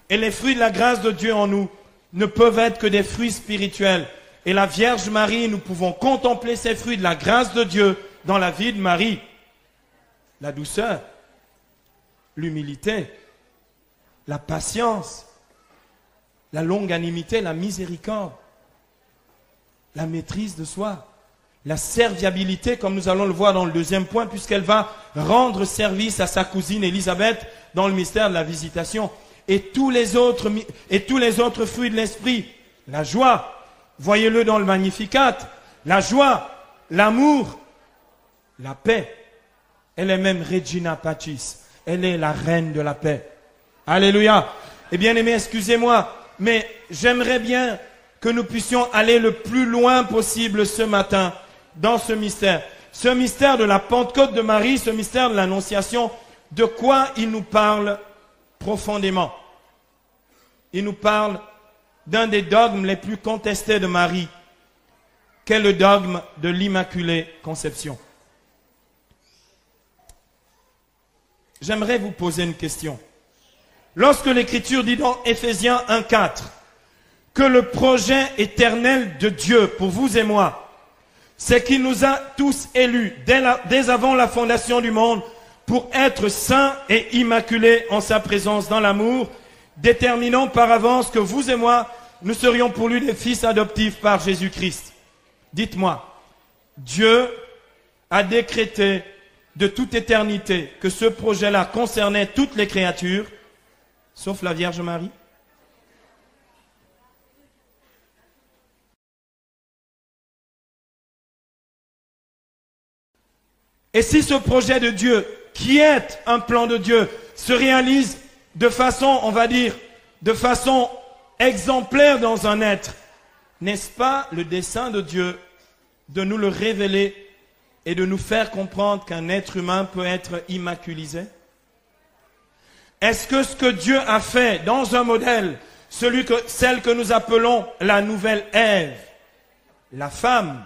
Et les fruits de la grâce de Dieu en nous ne peuvent être que des fruits spirituels. Et la Vierge Marie, nous pouvons contempler ces fruits de la grâce de Dieu dans la vie de Marie. La douceur, l'humilité, la patience, la longanimité, la miséricorde, la maîtrise de soi, la serviabilité, comme nous allons le voir dans le deuxième point, puisqu'elle va rendre service à sa cousine Élisabeth dans le mystère de la visitation. Et tous les autres fruits de l'esprit, la joie, voyez-le dans le Magnificat, la joie, l'amour, la paix. Elle est même Regina Pacis. Elle est la reine de la paix. Alléluia. Eh bien aimé, excusez-moi, mais j'aimerais bien que nous puissions aller le plus loin possible ce matin dans ce mystère. Ce mystère de la Pentecôte de Marie, ce mystère de l'Annonciation, de quoi il nous parle profondément? Il nous parle d'un des dogmes les plus contestés de Marie, qu'est le dogme de l'Immaculée Conception. J'aimerais vous poser une question. Lorsque l'Écriture dit dans Éphésiens 1,4 que le projet éternel de Dieu pour vous et moi, c'est qu'il nous a tous élus dès avant la fondation du monde pour être saints et immaculés en sa présence dans l'amour, déterminant par avance que vous et moi, nous serions pour lui des fils adoptifs par Jésus-Christ. Dites-moi, Dieu a décrété de toute éternité que ce projet-là concernait toutes les créatures, sauf la Vierge Marie? Et si ce projet de Dieu, qui est un plan de Dieu, se réalise de façon, on va dire, de façon exemplaire dans un être, n'est-ce pas le dessein de Dieu de nous le révéler et de nous faire comprendre qu'un être humain peut être immaculisé? Est-ce que ce que Dieu a fait dans un modèle, celle que nous appelons la nouvelle Ève, la femme,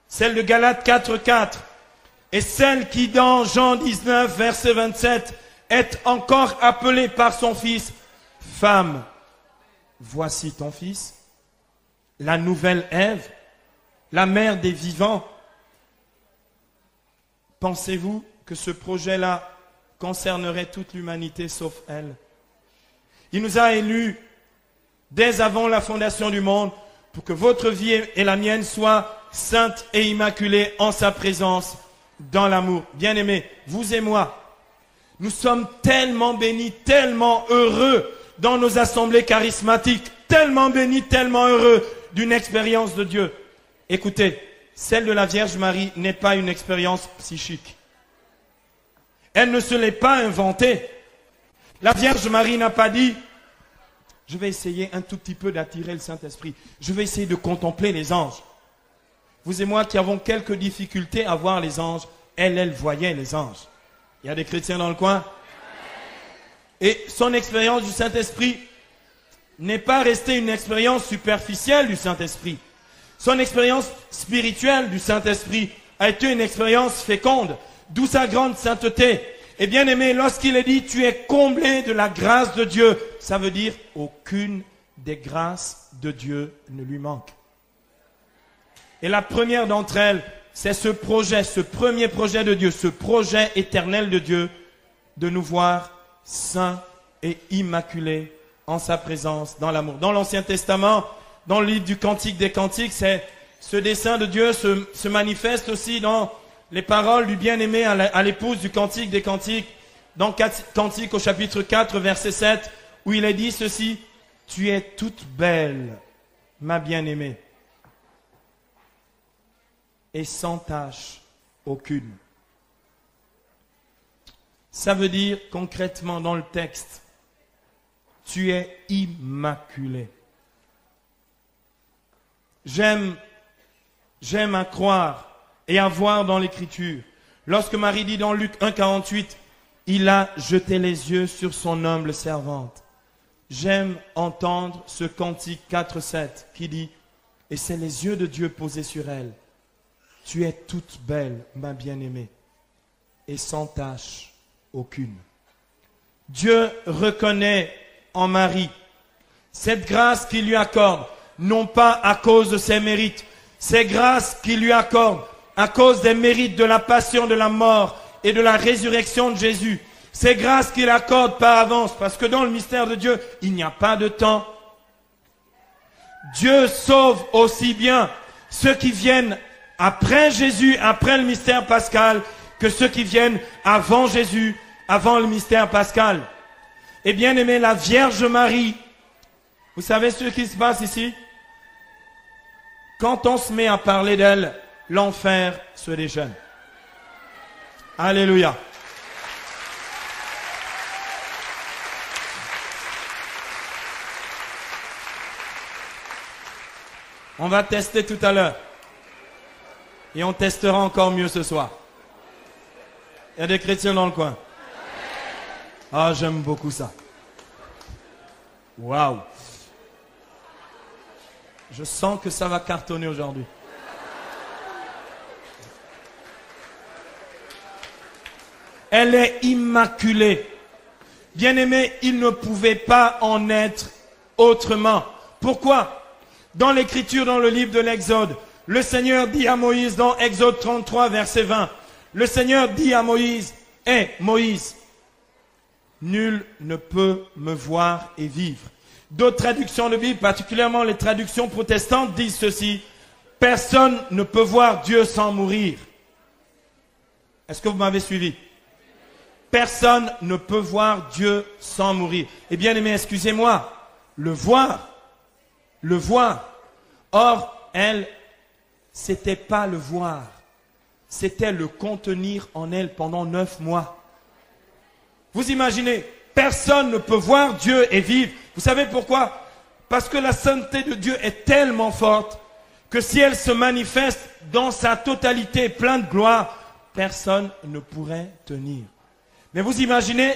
celle de Galates 4,4, et celle qui dans Jean 19, verset 27, est encore appelée par son fils, femme, voici ton fils, la nouvelle Ève, la mère des vivants. Pensez-vous que ce projet-là concernerait toute l'humanité sauf elle? Il nous a élus dès avant la fondation du monde pour que votre vie et la mienne soient saintes et immaculées en sa présence, dans l'amour. Bien-aimés, vous et moi, nous sommes tellement bénis, tellement heureux dans nos assemblées charismatiques, tellement bénis, tellement heureux d'une expérience de Dieu. Écoutez, celle de la Vierge Marie n'est pas une expérience psychique. Elle ne se l'est pas inventée. La Vierge Marie n'a pas dit « Je vais essayer un tout petit peu d'attirer le Saint-Esprit. Je vais essayer de contempler les anges. » Vous et moi qui avons quelques difficultés à voir les anges, elle voyait les anges. Il y a des chrétiens dans le coin? Et son expérience du Saint-Esprit n'est pas restée une expérience superficielle du Saint-Esprit. Son expérience spirituelle du Saint-Esprit a été une expérience féconde, d'où sa grande sainteté. Et bien aimé, lorsqu'il est dit « tu es comblé de la grâce de Dieu », ça veut dire « aucune des grâces de Dieu ne lui manque ». Et la première d'entre elles, c'est ce projet, ce premier projet de Dieu, ce projet éternel de Dieu, de nous voir saints et immaculés en sa présence, dans l'amour. Dans l'Ancien Testament, dans le livre du Cantique des Cantiques, ce dessein de Dieu se manifeste aussi dans les paroles du bien-aimé à l'épouse du Cantique des Cantiques, dans Cantique au chapitre 4, verset 7, où il est dit ceci, « Tu es toute belle, ma bien-aimée, et sans tache aucune. » Ça veut dire concrètement dans le texte, tu es immaculé. J'aime à croire et à voir dans l'Écriture. Lorsque Marie dit dans Luc 1,48, il a jeté les yeux sur son humble servante. J'aime entendre ce cantique 4,7 qui dit, et c'est les yeux de Dieu posés sur elle. Tu es toute belle, ma bien-aimée, et sans tache aucune. Dieu reconnaît en Marie cette grâce qu'il lui accorde, non pas à cause de ses mérites, ces grâces qu'il lui accorde à cause des mérites de la passion, de la mort et de la résurrection de Jésus. Ces grâces qu'il accorde par avance, parce que dans le mystère de Dieu, il n'y a pas de temps. Dieu sauve aussi bien ceux qui viennent après Jésus, après le mystère pascal, que ceux qui viennent avant Jésus, avant le mystère pascal. Et bien aimé, la Vierge Marie, vous savez ce qui se passe ici? Quand on se met à parler d'elle, l'enfer se déchaîne. Alléluia. On va tester tout à l'heure. Et on testera encore mieux ce soir. Il y a des chrétiens dans le coin. Ah, j'aime beaucoup ça. Waouh. Je sens que ça va cartonner aujourd'hui. Elle est immaculée. Bien-aimé, il ne pouvait pas en être autrement. Pourquoi? Dans l'Écriture, dans le livre de l'Exode, le Seigneur dit à Moïse, dans Exode 33, verset 20, le Seigneur dit à Moïse, « Hé, Moïse, nul ne peut me voir et vivre. » D'autres traductions de Bible, particulièrement les traductions protestantes, disent ceci, « Personne ne peut voir Dieu sans mourir. » Est-ce que vous m'avez suivi? Personne ne peut voir Dieu sans mourir. Eh bien aimé, excusez-moi, le voir. Or, elle, c'était pas le voir, c'était le contenir en elle pendant 9 mois. Vous imaginez, personne ne peut voir Dieu et vivre. Vous savez pourquoi? Parce que la sainteté de Dieu est tellement forte que si elle se manifeste dans sa totalité, plein de gloire, personne ne pourrait tenir. Mais vous imaginez,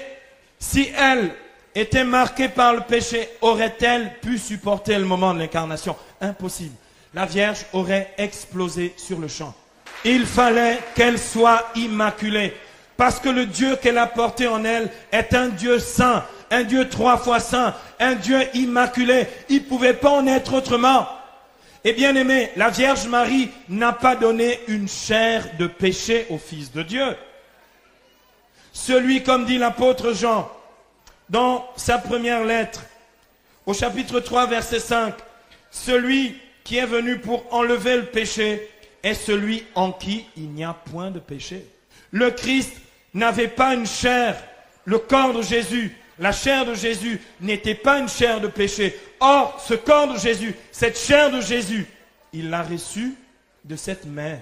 si elle était marquée par le péché, aurait-elle pu supporter le moment de l'incarnation? Impossible. La Vierge aurait explosé sur le champ. Il fallait qu'elle soit immaculée. Parce que le Dieu qu'elle a porté en elle est un Dieu saint, un Dieu 3 fois saint, un Dieu immaculé. Il ne pouvait pas en être autrement. Et bien aimé, la Vierge Marie n'a pas donné une chair de péché au Fils de Dieu. Celui, comme dit l'apôtre Jean, dans sa première lettre, Au chapitre 3, verset 5, celui qui est venu pour enlever le péché est celui en qui il n'y a point de péché. Le Christ n'avait pas une chair, le corps de Jésus, la chair de Jésus n'était pas une chair de péché. Or, ce corps de Jésus, cette chair de Jésus, il l'a reçu de cette mère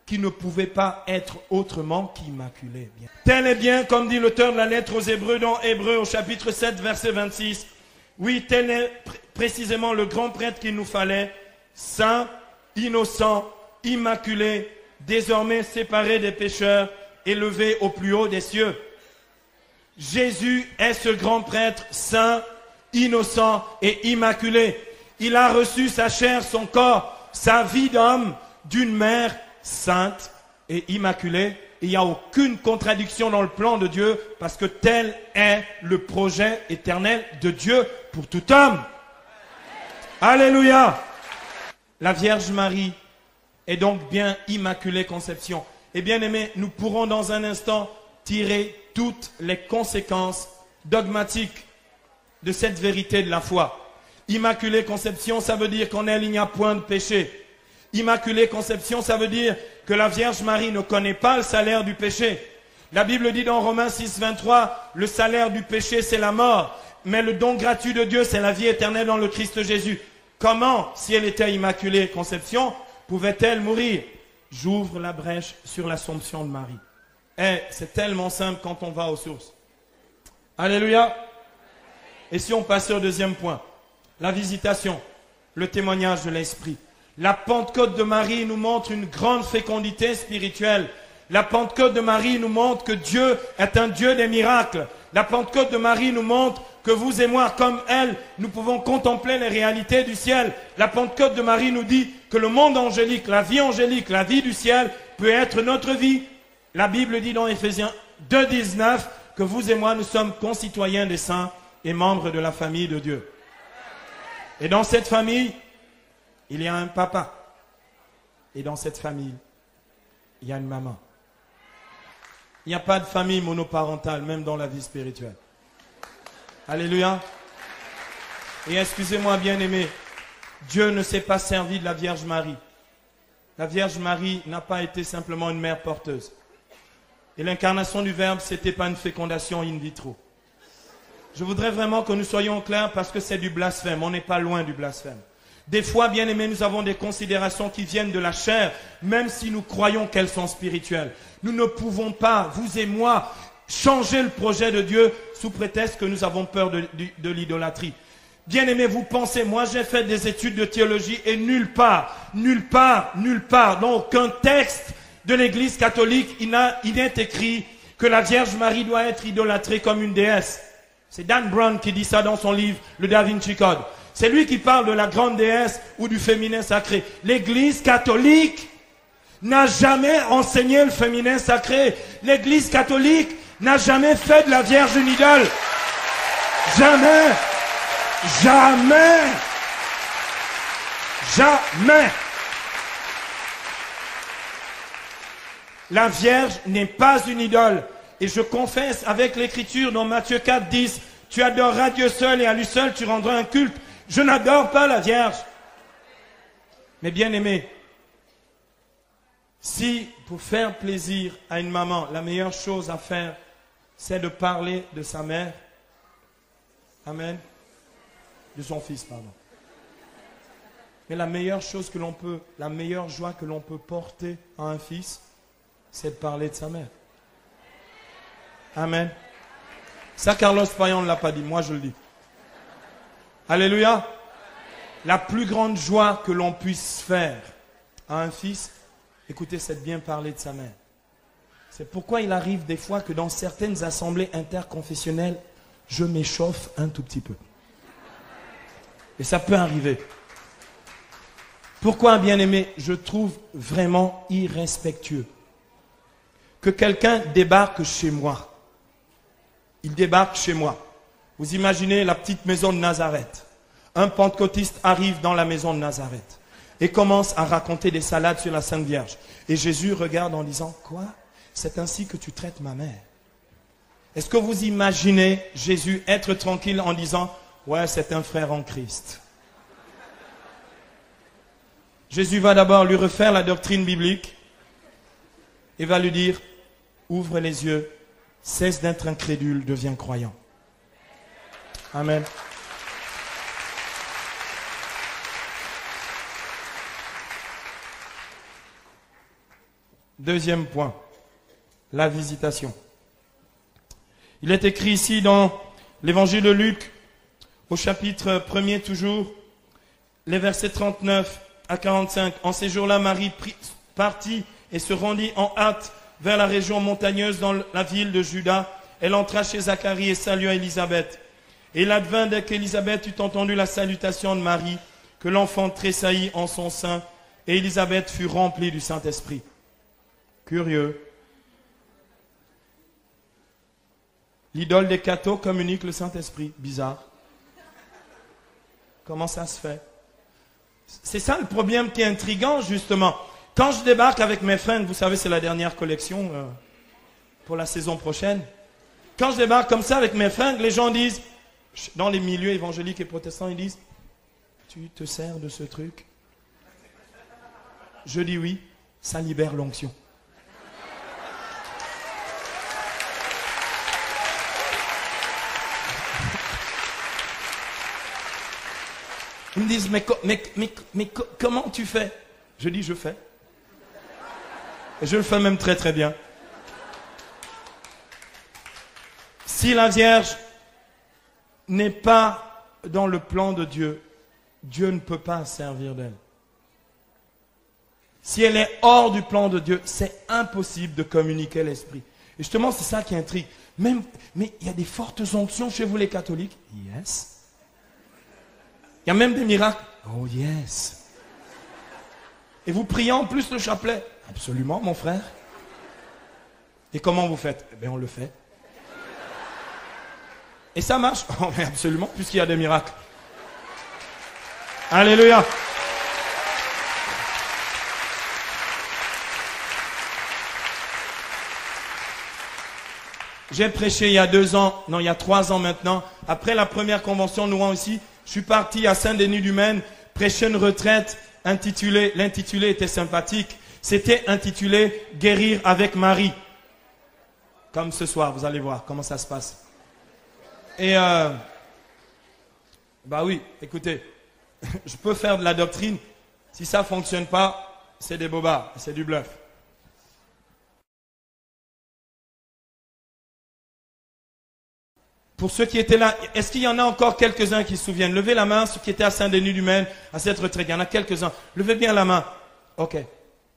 qui ne pouvait pas être autrement qu'immaculée. Tel est bien, comme dit l'auteur de la lettre aux Hébreux dans Hébreux au chapitre 7, verset 26. Oui, tel est précisément le grand prêtre qu'il nous fallait, saint, innocent, immaculé, désormais séparé des pécheurs, élevé au plus haut des cieux. Jésus est ce grand prêtre saint, innocent et immaculé. Il a reçu sa chair, son corps, sa vie d'homme d'une mère sainte et immaculée. Il n'y a aucune contradiction dans le plan de Dieu parce que tel est le projet éternel de Dieu pour tout homme. Alléluia. La Vierge Marie est donc bien immaculée conception. Et bien aimés, nous pourrons dans un instant tirer toutes les conséquences dogmatiques de cette vérité de la foi. Immaculée conception, ça veut dire qu'en elle, il n'y a point de péché. Immaculée conception, ça veut dire que la Vierge Marie ne connaît pas le salaire du péché. La Bible dit dans Romains 6, 23, le salaire du péché, c'est la mort. Mais le don gratuit de Dieu, c'est la vie éternelle dans le Christ Jésus. Comment, si elle était immaculée conception, pouvait-elle mourir? J'ouvre la brèche sur l'Assomption de Marie. Et c'est tellement simple quand on va aux sources. Alléluia. Et si on passe au deuxième point, la visitation, le témoignage de l'Esprit. La Pentecôte de Marie nous montre une grande fécondité spirituelle. La Pentecôte de Marie nous montre que Dieu est un Dieu des miracles. La Pentecôte de Marie nous montre que vous et moi, comme elle, nous pouvons contempler les réalités du ciel. La Pentecôte de Marie nous dit que le monde angélique, la vie du ciel, peut être notre vie. La Bible dit dans Éphésiens 2, 19 que vous et moi, nous sommes concitoyens des saints et membres de la famille de Dieu. Et dans cette famille, il y a un papa. Et dans cette famille, il y a une maman. Il n'y a pas de famille monoparentale, même dans la vie spirituelle. Alléluia. Et excusez-moi, bien-aimés, Dieu ne s'est pas servi de la Vierge Marie. La Vierge Marie n'a pas été simplement une mère porteuse. Et l'incarnation du Verbe, ce n'était pas une fécondation in vitro. Je voudrais vraiment que nous soyons clairs parce que c'est du blasphème. On n'est pas loin du blasphème. Des fois, bien aimés, nous avons des considérations qui viennent de la chair, même si nous croyons qu'elles sont spirituelles. Nous ne pouvons pas, vous et moi, changer le projet de Dieu sous prétexte que nous avons peur de l'idolâtrie. Bien aimés, vous pensez, moi j'ai fait des études de théologie et nulle part, dans aucun texte de l'Église catholique, il n'est écrit que la Vierge Marie doit être idolâtrée comme une déesse. C'est Dan Brown qui dit ça dans son livre, le Da Vinci Code. C'est lui qui parle de la grande déesse ou du féminin sacré. L'Église catholique n'a jamais enseigné le féminin sacré. L'Église catholique n'a jamais fait de la Vierge une idole. Jamais. Jamais. Jamais. La Vierge n'est pas une idole. Et je confesse avec l'Écriture dans Matthieu 4, 10, tu adoreras Dieu seul et à lui seul tu rendras un culte. Je n'adore pas la Vierge. Mais bien aimé, si pour faire plaisir à une maman, la meilleure chose à faire, c'est de parler de sa mère, amen, de son fils, pardon. Mais la meilleure chose que l'on peut, la meilleure joie que l'on peut porter à un fils, c'est de parler de sa mère. Amen. Ça, Carlos Payan ne l'a pas dit, moi je le dis. Alléluia. La plus grande joie que l'on puisse faire à un fils, écoutez, c'est de bien parler de sa mère. C'est pourquoi il arrive des fois que dans certaines assemblées interconfessionnelles, je m'échauffe un tout petit peu. Et ça peut arriver. Pourquoi, bien aimé, je trouve vraiment irrespectueux que quelqu'un débarque chez moi. Il débarque chez moi. Vous imaginez la petite maison de Nazareth. Un pentecôtiste arrive dans la maison de Nazareth et commence à raconter des salades sur la Sainte Vierge. Et Jésus regarde en disant, quoi? C'est ainsi que tu traites ma mère. Est-ce que vous imaginez Jésus être tranquille en disant, Ouais, c'est un frère en Christ. Jésus va d'abord lui refaire la doctrine biblique et va lui dire, ouvre les yeux, cesse d'être incrédule, deviens croyant. Amen. Deuxième point, la visitation. Il est écrit ici dans l'évangile de Luc, au chapitre 1er toujours, les versets 39 à 45. En ces jours-là, Marie partit et se rendit en hâte vers la région montagneuse dans la ville de Juda. Elle entra chez Zacharie et salua Élisabeth. Et il advint dès qu'Élisabeth eut entendu la salutation de Marie, que l'enfant tressaillit en son sein, et Élisabeth fut remplie du Saint-Esprit. Curieux. L'idole des cathos communique le Saint-Esprit. Bizarre. Comment ça se fait? C'est ça le problème qui est intriguant, justement. Quand je débarque avec mes fringues, vous savez, c'est la dernière collection pour la saison prochaine. Quand je débarque comme ça avec mes fringues, les gens disent, dans les milieux évangéliques et protestants, ils disent, tu te sers de ce truc? Je dis oui, ça libère l'onction. Ils me disent, mais comment tu fais? Je dis, je fais. Et je le fais même très très bien. Si la Vierge n'est pas dans le plan de Dieu, Dieu ne peut pas servir d'elle. Si elle est hors du plan de Dieu, c'est impossible de communiquer l'Esprit. Et justement, c'est ça qui intrigue. Mais il y a des fortes onctions chez vous les catholiques. Yes. Il y a même des miracles. Oh yes. Et vous priez en plus le chapelet. Absolument, mon frère. Et comment vous faites? Eh bien, on le fait. Et ça marche? Oh, mais absolument, puisqu'il y a des miracles. Alléluia. J'ai prêché il y a 2 ans, non, il y a 3 ans maintenant. Après la première convention de Rouen aussi, je suis parti à Saint-Denis-du-Maine, prêcher une retraite intitulée, l'intitulé était sympathique, c'était intitulé « Guérir avec Marie ». Comme ce soir, vous allez voir comment ça se passe. Et, bah oui, écoutez, je peux faire de la doctrine, si ça ne fonctionne pas, c'est des bobards, c'est du bluff. Pour ceux qui étaient là, est-ce qu'il y en a encore quelques-uns qui se souviennent? Levez la main, ceux qui étaient à Saint-Denis-du-Maine, à cette retraite. Il y en a quelques-uns. Levez bien la main. Ok.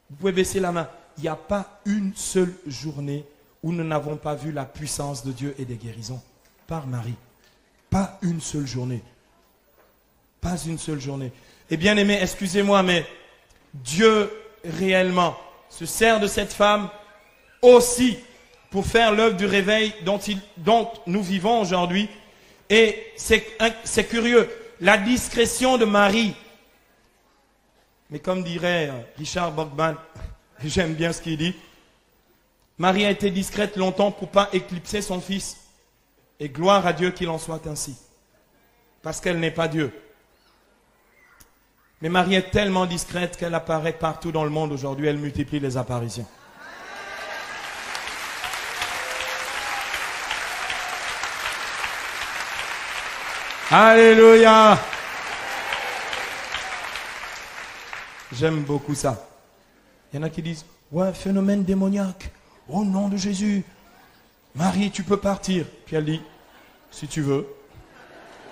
Vous pouvez baisser la main. Il n'y a pas une seule journée où nous n'avons pas vu la puissance de Dieu et des guérisons. Par Marie. Pas une seule journée. Pas une seule journée. Et bien aimé, excusez-moi, mais Dieu réellement se sert de cette femme aussi pour faire l'œuvre du réveil dont nous vivons aujourd'hui. Et c'est curieux, la discrétion de Marie. Mais comme dirait Richard Borgman, j'aime bien ce qu'il dit, Marie a été discrète longtemps pour ne pas éclipser son fils. Et gloire à Dieu qu'il en soit ainsi. Parce qu'elle n'est pas Dieu. Mais Marie est tellement discrète qu'elle apparaît partout dans le monde aujourd'hui, elle multiplie les apparitions. Alléluia. J'aime beaucoup ça. Il y en a qui disent, ouais, phénomène démoniaque. Au nom de Jésus. Marie, tu peux partir. Puis elle dit, si tu veux,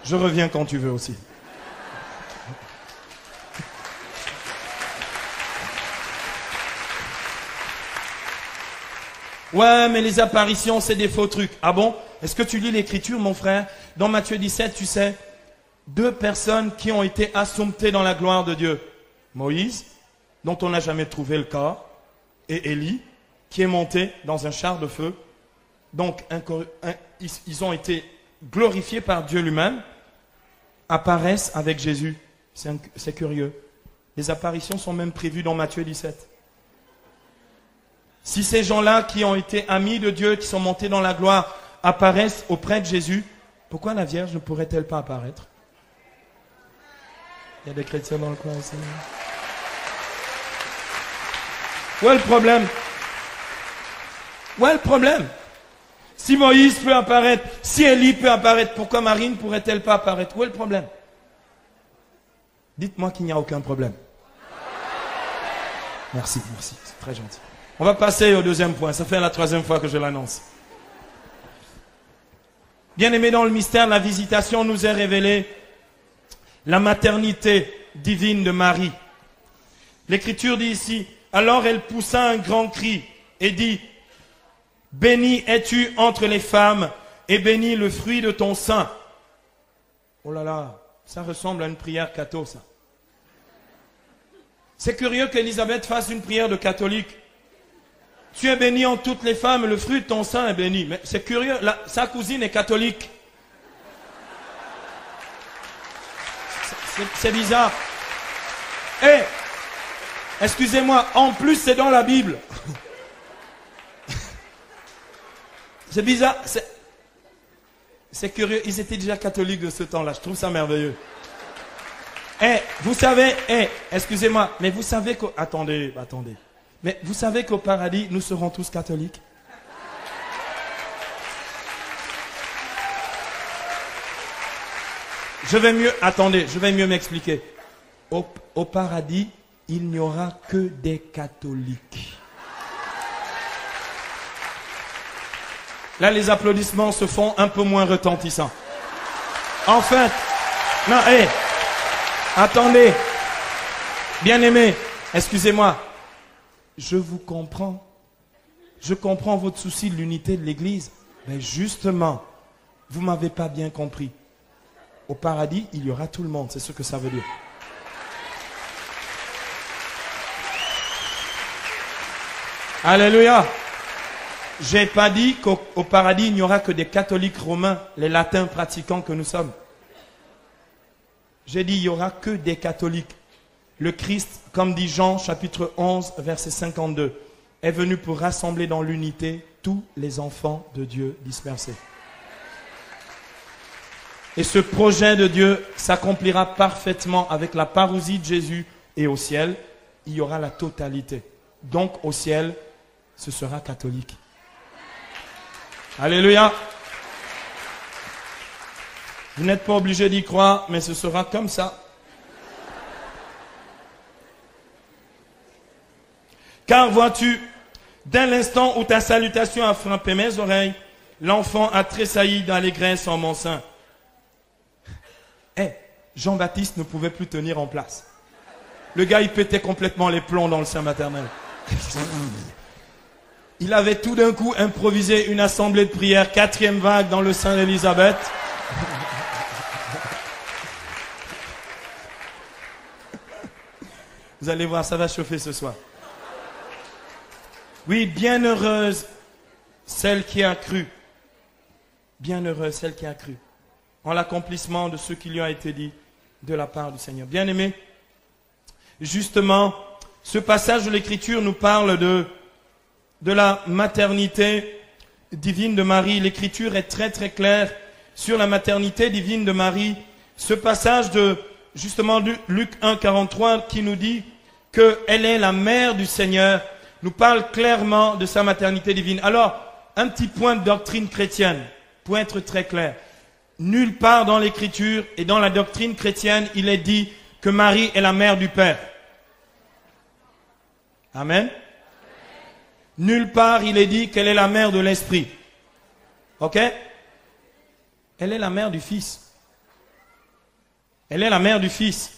je reviens quand tu veux aussi. Ouais, mais les apparitions, c'est des faux trucs. Ah bon? Est-ce que tu lis l'écriture, mon frère? Dans Matthieu 17, tu sais, 2 personnes qui ont été assomptées dans la gloire de Dieu. Moïse, dont on n'a jamais trouvé le corps, et Élie, qui est monté dans un char de feu. Donc, ils ont été glorifiés par Dieu lui-même, apparaissent avec Jésus. C'est curieux. Les apparitions sont même prévues dans Matthieu 17. Si ces gens-là qui ont été amis de Dieu, qui sont montés dans la gloire, apparaissent auprès de Jésus, Pourquoi la Vierge ne pourrait-elle pas apparaître? Il y a des chrétiens dans le coin aussi. Où est le problème? Où est le problème? Si Moïse peut apparaître, si Élie peut apparaître, pourquoi Marie ne pourrait-elle pas apparaître? Où est le problème? Dites-moi qu'il n'y a aucun problème. Merci, merci, c'est très gentil. On va passer au deuxième point, ça fait la troisième fois que je l'annonce. Bien-aimés, dans le mystère de la visitation, nous est révélé la maternité divine de Marie. L'Écriture dit ici, alors elle poussa un grand cri et dit, béni es-tu entre les femmes et béni le fruit de ton sein. Oh là là, ça ressemble à une prière catho, ça. C'est curieux qu'Élisabeth fasse une prière de catholique. Tu es béni en toutes les femmes, le fruit de ton sein est béni. Mais c'est curieux, sa cousine est catholique. C'est bizarre. Eh, excusez-moi, en plus c'est dans la Bible. C'est bizarre. C'est curieux, ils étaient déjà catholiques de ce temps-là. Je trouve ça merveilleux. Eh, vous savez, excusez-moi, mais vous savez qu'au... Attendez. Mais vous savez qu'au paradis, nous serons tous catholiques? Je vais mieux m'expliquer. Au paradis, il n'y aura que des catholiques. Là, les applaudissements se font un peu moins retentissants. En fait, non, attendez, bien-aimés, excusez-moi, je vous comprends. Je comprends votre souci de l'unité de l'Église. Mais justement, vous ne m'avez pas bien compris. Au paradis, il y aura tout le monde, c'est ce que ça veut dire. Alléluia. J'ai pas dit qu'au paradis, il n'y aura que des catholiques romains, les latins pratiquants que nous sommes. J'ai dit, il n'y aura que des catholiques. Le Christ, comme dit Jean, chapitre 11, verset 52, est venu pour rassembler dans l'unité tous les enfants de Dieu dispersés. Et ce projet de Dieu s'accomplira parfaitement avec la parousie de Jésus, et au ciel, il y aura la totalité. Donc au ciel, ce sera catholique. Alléluia. Vous n'êtes pas obligé d'y croire, mais ce sera comme ça. Car vois-tu, dès l'instant où ta salutation a frappé mes oreilles, l'enfant a tressailli d'allégresse en mon sein. Jean-Baptiste ne pouvait plus tenir en place. Le gars, il pétait complètement les plombs dans le sein maternel. Il avait tout d'un coup improvisé une assemblée de prière, 4e vague dans le sein d'Élisabeth. Vous allez voir, ça va chauffer ce soir. Oui, bienheureuse celle qui a cru. Bienheureuse celle qui a cru. En l'accomplissement de ce qui lui a été dit de la part du Seigneur. Bien-aimés, justement, ce passage de l'Écriture nous parle de la maternité divine de Marie. L'Écriture est très très claire sur la maternité divine de Marie. Ce passage de, justement, Luc 1, 43, qui nous dit qu'elle est la mère du Seigneur, nous parle clairement de sa maternité divine. Alors, un petit point de doctrine chrétienne, pour être très clair. Nulle part dans l'Écriture et dans la doctrine chrétienne, il est dit que Marie est la mère du Père. Amen. Nulle part il est dit qu'elle est la mère de l'Esprit. Ok? Elle est la mère du Fils. Elle est la mère du Fils.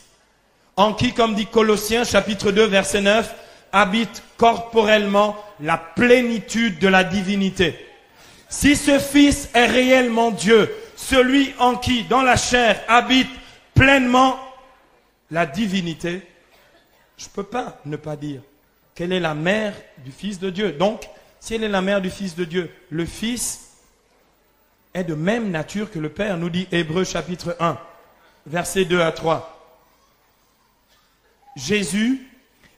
En qui, comme dit Colossiens chapitre 2 verset 9, habite corporellement la plénitude de la divinité. Si ce Fils est réellement Dieu, celui en qui, dans la chair, habite pleinement la divinité, je ne peux pas ne pas dire qu'elle est la mère du Fils de Dieu. Donc, si elle est la mère du Fils de Dieu, le Fils est de même nature que le Père, nous dit Hébreux chapitre 1, versets 2 à 3. Jésus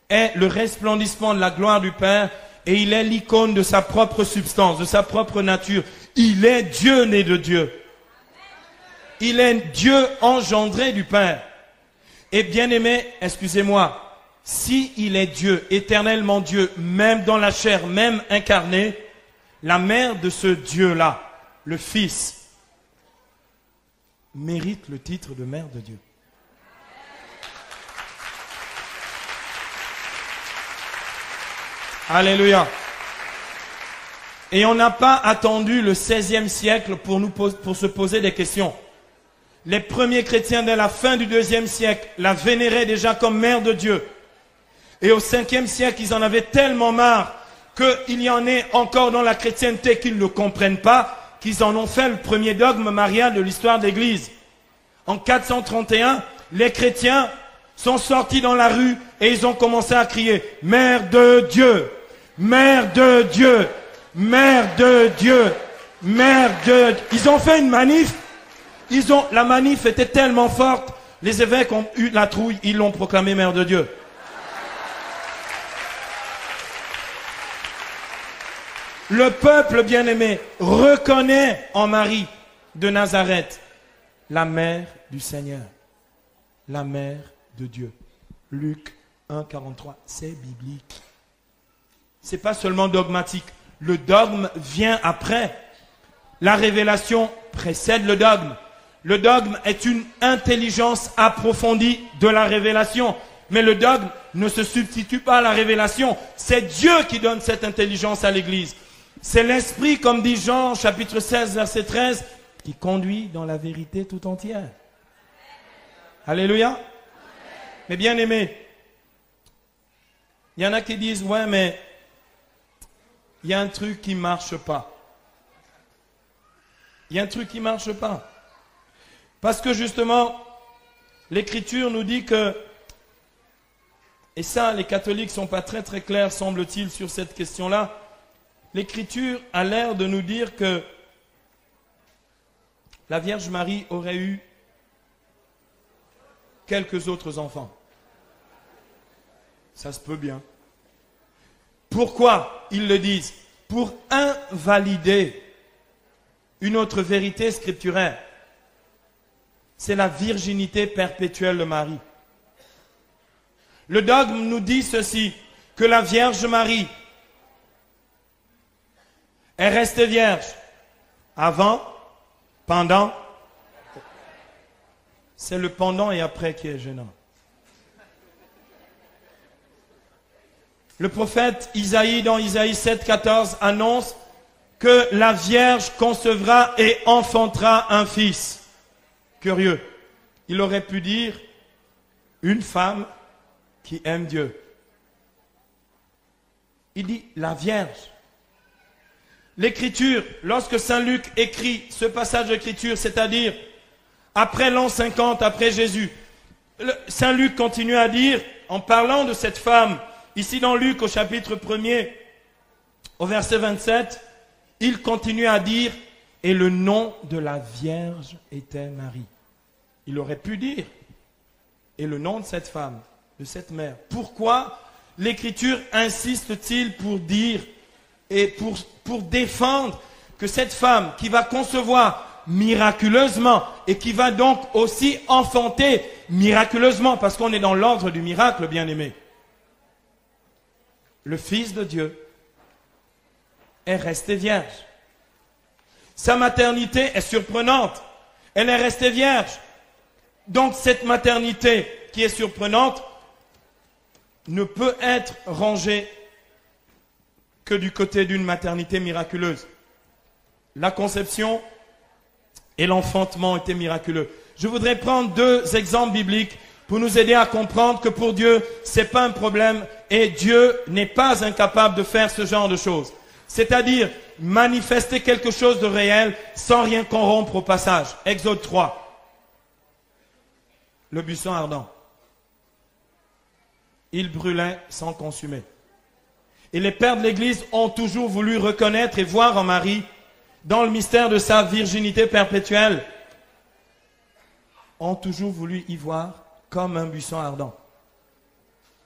est le resplendissement de la gloire du Père et il est l'icône de sa propre substance, de sa propre nature. Il est Dieu né de Dieu. Il est Dieu engendré du Père. Et bien aimé, excusez-moi, si il est Dieu, éternellement Dieu, même dans la chair, même incarné, la mère de ce Dieu-là, le Fils, mérite le titre de mère de Dieu. Alléluia. Et on n'a pas attendu le 16e siècle pour se poser des questions. Les premiers chrétiens dès la fin du 2e siècle la vénéraient déjà comme mère de Dieu. Et au 5e siècle, ils en avaient tellement marre qu'il y en ait encore dans la chrétienté qu'ils ne comprennent pas, qu'ils en ont fait le premier dogme marial de l'histoire de l'Église. En 431, les chrétiens sont sortis dans la rue et ils ont commencé à crier « Mère de Dieu, Mère de Dieu, Mère de Dieu, Mère de Dieu ». Ils ont fait une manif. La manif était tellement forte, les évêques ont eu la trouille, ils l'ont proclamé Mère de Dieu. Le peuple bien-aimé reconnaît en Marie de Nazareth la mère du Seigneur, la mère de Dieu. Luc 1, 43, c'est biblique. C'est pas seulement dogmatique. Le dogme vient après. La révélation précède le dogme. Le dogme est une intelligence approfondie de la révélation. Mais le dogme ne se substitue pas à la révélation. C'est Dieu qui donne cette intelligence à l'Église. C'est l'Esprit, comme dit Jean, chapitre 16, verset 13, qui conduit dans la vérité tout entière. Alléluia. Mais bien aimé, il y en a qui disent, ouais, mais il y a un truc qui ne marche pas. Il y a un truc qui ne marche pas. Parce que justement, l'Écriture nous dit que, et ça, les catholiques ne sont pas très très clairs, semble-t-il, sur cette question-là. L'Écriture a l'air de nous dire que la Vierge Marie aurait eu quelques autres enfants. Ça se peut bien. Pourquoi ils le disent? Pour invalider une autre vérité scripturaire. C'est la virginité perpétuelle de Marie. Le dogme nous dit ceci, que la Vierge Marie est restée vierge avant, pendant. C'est le pendant et après qui est gênant. Le prophète Isaïe, dans Isaïe 7, 14, annonce que la Vierge concevra et enfantera un fils. Curieux. Il aurait pu dire une femme qui aime Dieu. Il dit la Vierge. L'Écriture, lorsque Saint Luc écrit ce passage d'Écriture, c'est-à-dire après l'an 50, après Jésus, Saint Luc continue à dire, en parlant de cette femme, ici dans Luc au chapitre 1er, au verset 27, il continue à dire, et le nom de la Vierge était Marie. Il aurait pu dire, et le nom de cette femme, de cette mère. Pourquoi l'Écriture insiste-t-il pour dire et pour défendre que cette femme qui va concevoir miraculeusement et qui va donc aussi enfanter miraculeusement, parce qu'on est dans l'ordre du miracle, bien-aimé, le Fils de Dieu est resté vierge. Sa maternité est surprenante. Elle est restée vierge. Donc cette maternité qui est surprenante ne peut être rangée que du côté d'une maternité miraculeuse. La conception et l'enfantement étaient miraculeux. Je voudrais prendre deux exemples bibliques pour nous aider à comprendre que pour Dieu, c'est pas un problème et Dieu n'est pas incapable de faire ce genre de choses. C'est-à-dire manifester quelque chose de réel sans rien corrompre au passage. Exode 3. Le buisson ardent. Il brûlait sans consumer. Et les pères de l'Église ont toujours voulu reconnaître et voir en Marie, dans le mystère de sa virginité perpétuelle, ont toujours voulu y voir comme un buisson ardent.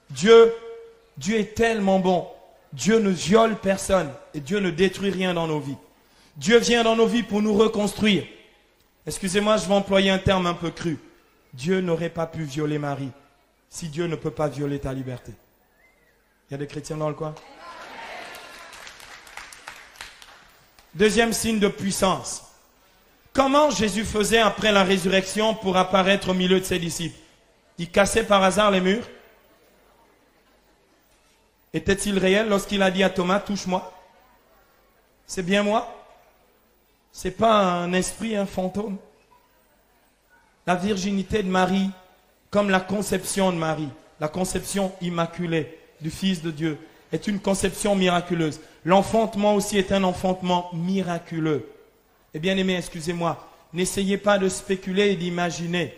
Dieu est tellement bon. Dieu ne viole personne et Dieu ne détruit rien dans nos vies. Dieu vient dans nos vies pour nous reconstruire. Excusez-moi, je vais employer un terme un peu cru. Dieu n'aurait pas pu violer Marie si Dieu ne peut pas violer ta liberté. Il y a des chrétiens dans le coin? Deuxième signe de puissance. Comment Jésus faisait après la résurrection pour apparaître au milieu de ses disciples? Il cassait par hasard les murs? Était-il réel lorsqu'il a dit à Thomas, touche-moi? C'est bien moi? C'est pas un esprit, un fantôme? La virginité de Marie, comme la conception de Marie, la conception immaculée du Fils de Dieu, est une conception miraculeuse. L'enfantement aussi est un enfantement miraculeux. Et bien aimé, excusez-moi, n'essayez pas de spéculer et d'imaginer.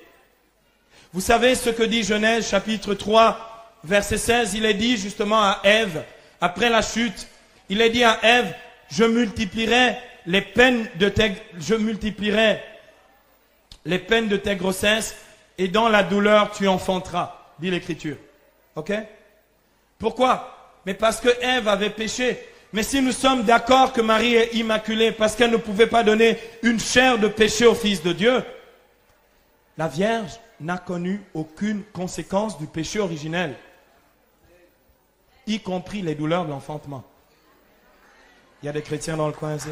Vous savez ce que dit Genèse chapitre 3, verset 16, il est dit justement à Ève, après la chute, il est dit à Ève, je multiplierai les peines de tes grossesses et dans la douleur tu enfanteras, dit l'Écriture. Ok? Pourquoi? Mais parce que Ève avait péché. Mais si nous sommes d'accord que Marie est immaculée parce qu'elle ne pouvait pas donner une chair de péché au Fils de Dieu, la Vierge n'a connu aucune conséquence du péché originel, y compris les douleurs de l'enfantement. Il y a des chrétiens dans le coin ici.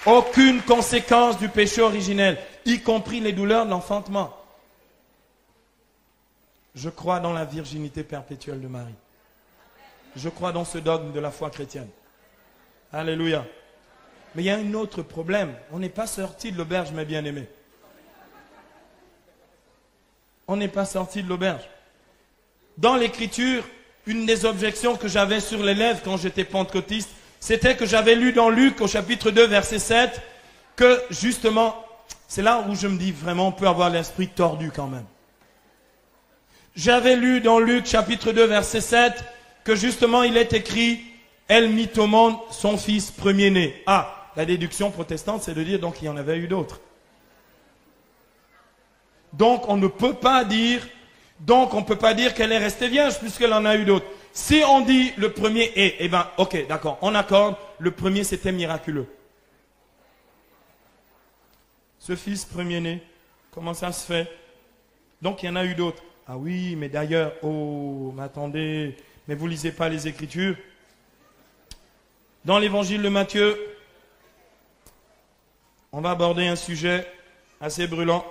Aucune conséquence du péché originel, y compris les douleurs de l'enfantement. Je crois dans la virginité perpétuelle de Marie. Je crois dans ce dogme de la foi chrétienne. Alléluia. Mais il y a un autre problème. On n'est pas sorti de l'auberge, mes bien-aimés. On n'est pas sorti de l'auberge. Dans l'Écriture, une des objections que j'avais sur les lèvres quand j'étais pentecôtiste, c'était que j'avais lu dans Luc au chapitre 2, verset 7, que justement, c'est là où je me dis vraiment, on peut avoir l'esprit tordu quand même. J'avais lu dans Luc chapitre 2, verset 7, que justement il est écrit, elle mit au monde son fils premier-né. Ah, la déduction protestante, c'est de dire donc il y en avait eu d'autres. Donc on ne peut pas dire qu'elle est restée vierge puisqu'elle en a eu d'autres. Si on dit le premier est, eh bien, ok, d'accord, on accorde, le premier c'était miraculeux. Ce fils premier-né, comment ça se fait? Donc il y en a eu d'autres. Ah oui, mais d'ailleurs, oh, mais attendez, mais vous lisez pas les Écritures. Dans l'évangile de Matthieu, on va aborder un sujet assez brûlant.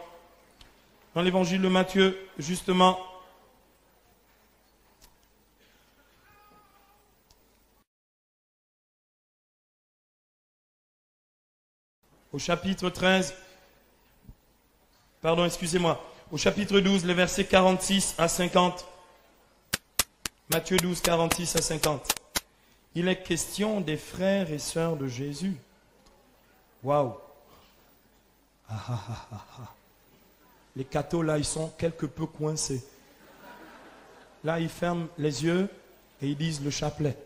Dans l'évangile de Matthieu, justement, au chapitre 13, pardon, excusez-moi, au chapitre 12, les versets 46 à 50. Matthieu 12, 46 à 50. Il est question des frères et sœurs de Jésus. Waouh! Les cathos, là, ils sont quelque peu coincés. Là, ils ferment les yeux et ils disent le chapelet.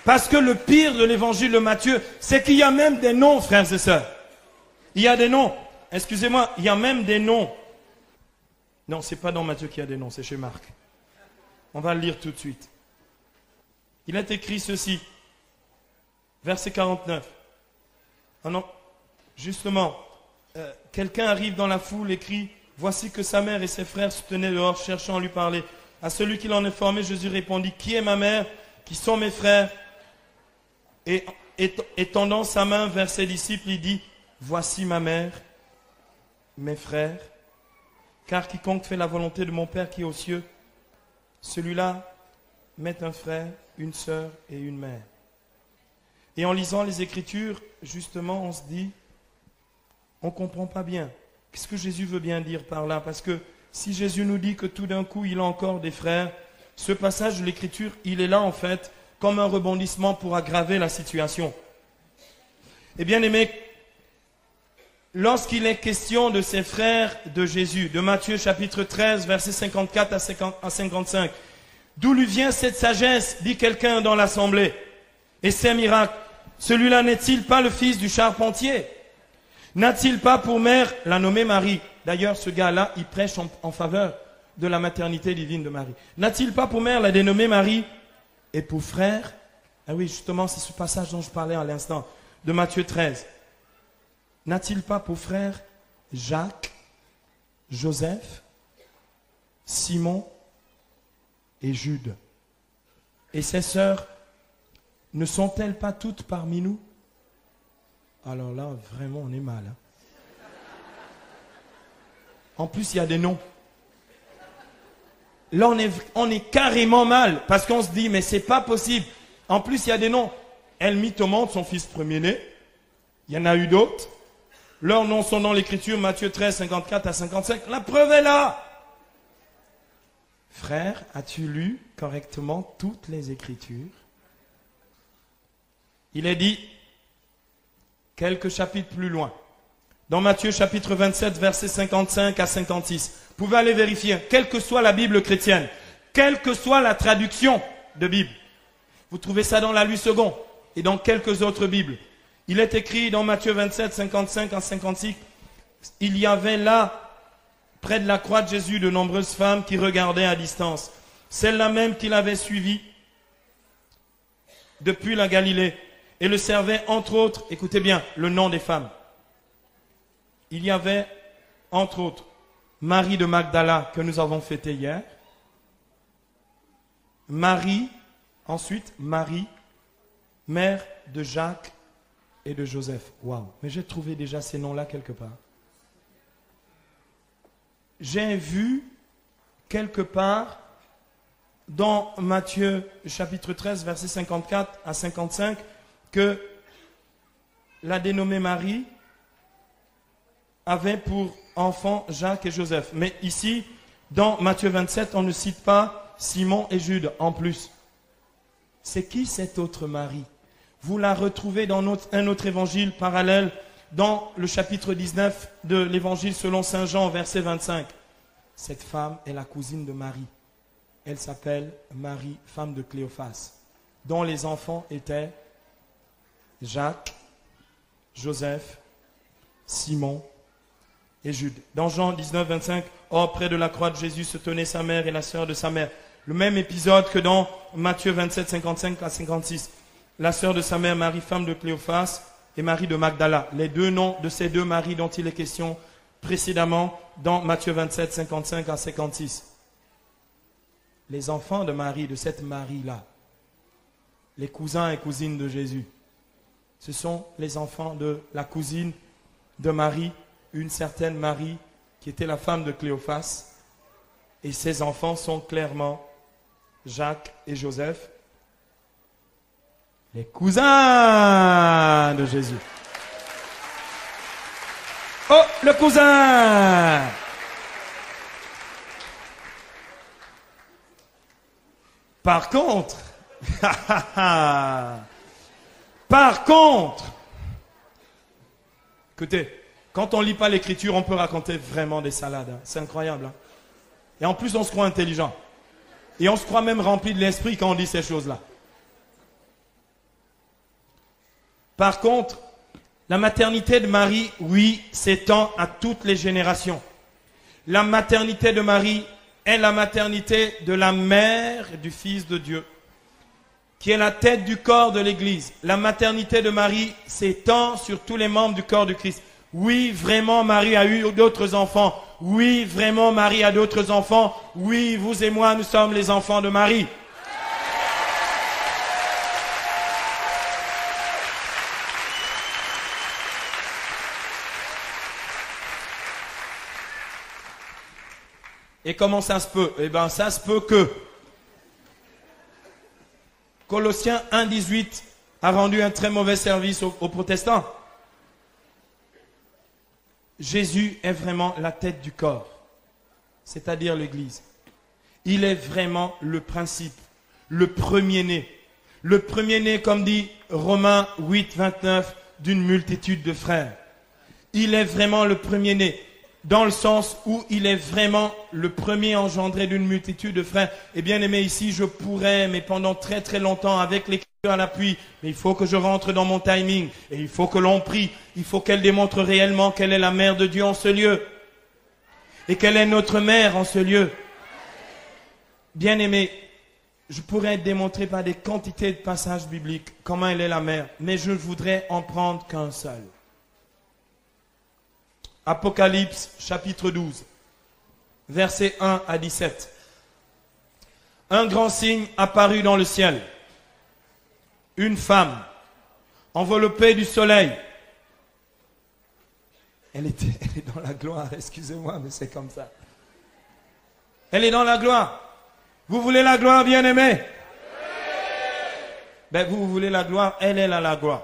Parce que le pire de l'évangile de Matthieu, c'est qu'il y a même des noms, frères et sœurs. Il y a des noms. Excusez-moi, il y a même des noms. Non, c'est pas dans Matthieu qu'il y a des noms, c'est chez Marc. On va le lire tout de suite. Il est écrit ceci. Verset 49. Ah non, justement, quelqu'un arrive dans la foule et crie, voici que sa mère et ses frères se tenaient dehors cherchant à lui parler. À celui qui l'en informait, Jésus répondit, qui est ma mère? Qui sont mes frères? Et tendant sa main vers ses disciples, il dit, voici ma mère, mes frères, car quiconque fait la volonté de mon Père qui est aux cieux, celui-là met un frère, une sœur et une mère. Et en lisant les Écritures, justement, on se dit, on ne comprend pas bien. Qu'est-ce que Jésus veut bien dire par là? Parce que si Jésus nous dit que tout d'un coup, il a encore des frères, ce passage de l'Écriture, il est là en fait, comme un rebondissement pour aggraver la situation. Et bien aimé, lorsqu'il est question de ces frères de Jésus, de Matthieu chapitre 13, versets 54 à 55, d'où lui vient cette sagesse, dit quelqu'un dans l'assemblée, et ces miracles, celui-là n'est-il pas le fils du charpentier? N'a-t-il pas pour mère la nommée Marie? D'ailleurs, ce gars-là, il prêche en faveur de la maternité divine de Marie. N'a-t-il pas pour mère la dénommée Marie et pour frère? Ah oui, justement, c'est ce passage dont je parlais à l'instant, de Matthieu 13. N'a-t-il pas pour frère Jacques, Joseph, Simon et Jude? Et ses sœurs ne sont-elles pas toutes parmi nous? Alors là, vraiment, on est mal. Hein? En plus, il y a des noms. Là, on est carrément mal, parce qu'on se dit, mais c'est pas possible. En plus, il y a des noms. Elmitomonte, son fils premier-né. Il y en a eu d'autres. Leurs noms sont dans l'écriture, Matthieu 13, 54 à 55. La preuve est là. Frère, as-tu lu correctement toutes les Écritures? Il est dit, quelques chapitres plus loin, dans Matthieu chapitre 27, versets 55 à 56. Vous pouvez aller vérifier, quelle que soit la Bible chrétienne, quelle que soit la traduction de Bible. Vous trouvez ça dans la Louis II et dans quelques autres Bibles. Il est écrit dans Matthieu 27, 55 à 56, il y avait là, près de la croix de Jésus, de nombreuses femmes qui regardaient à distance. Celle-là même qui l'avait suivi depuis la Galilée et le servait entre autres, écoutez bien, le nom des femmes. Il y avait entre autres Marie de Magdala que nous avons fêtée hier. Marie, ensuite Marie, mère de Jacques et de Joseph. Waouh, mais j'ai trouvé déjà ces noms-là quelque part. J'ai vu quelque part dans Matthieu chapitre 13, versets 54 à 55, que la dénommée Marie avait pour enfants Jacques et Joseph. Mais ici, dans Matthieu 27, on ne cite pas Simon et Jude en plus. C'est qui cette autre Marie? Vous la retrouvez dans un autre évangile parallèle, dans le chapitre 19 de l'évangile selon Saint Jean, verset 25. Cette femme est la cousine de Marie. Elle s'appelle Marie, femme de Cléophas, dont les enfants étaient Jacques, Joseph, Simon et Jude. Dans Jean 19, 25, or près de la croix de Jésus se tenaient sa mère et la sœur de sa mère. Le même épisode que dans Matthieu 27, 55 à 56. La sœur de sa mère, Marie, femme de Cléophas, et Marie de Magdala. Les deux noms de ces deux Maries dont il est question précédemment dans Matthieu 27, 55 à 56. Les enfants de Marie, de cette Marie-là, les cousins et cousines de Jésus, ce sont les enfants de la cousine de Marie, une certaine Marie qui était la femme de Cléophas. Et ses enfants sont clairement Jacques et Joseph, les cousins de Jésus. Oh, le cousin! Par contre, écoutez, quand on ne lit pas l'écriture, on peut raconter vraiment des salades. Hein. C'est incroyable. Hein. Et en plus, on se croit intelligent. Et on se croit même rempli de l'esprit quand on dit ces choses-là. Par contre, la maternité de Marie, oui, s'étend à toutes les générations. La maternité de Marie est la maternité de la mère du Fils de Dieu, qui est la tête du corps de l'Église. La maternité de Marie s'étend sur tous les membres du corps de Christ. Oui, vraiment, Marie a eu d'autres enfants. Oui, vraiment, Marie a d'autres enfants. Oui, vous et moi, nous sommes les enfants de Marie. Et comment ça se peut? Eh bien, ça se peut que Colossiens 1,18 a rendu un très mauvais service aux protestants. Jésus est vraiment la tête du corps, c'est-à-dire l'Église. Il est vraiment le principe, le premier-né. Le premier-né, comme dit Romains 8, 29, d'une multitude de frères. Il est vraiment le premier-né, dans le sens où il est vraiment le premier engendré d'une multitude de frères. Et bien aimé, ici, je pourrais, mais pendant très très longtemps, avec l'écriture à l'appui, mais il faut que je rentre dans mon timing, et il faut que l'on prie, il faut qu'elle démontre réellement qu'elle est la mère de Dieu en ce lieu, et qu'elle est notre mère en ce lieu. Bien-aimés, je pourrais démontrer par des quantités de passages bibliques comment elle est la mère, mais je ne voudrais en prendre qu'un seul. Apocalypse chapitre 12, versets 1 à 17. Un grand signe apparut dans le ciel. Une femme, enveloppée du soleil. Elle est dans la gloire, excusez-moi, mais c'est comme ça. Elle est dans la gloire. Vous voulez la gloire, bien-aimés? Ben, vous voulez la gloire, elle est la gloire.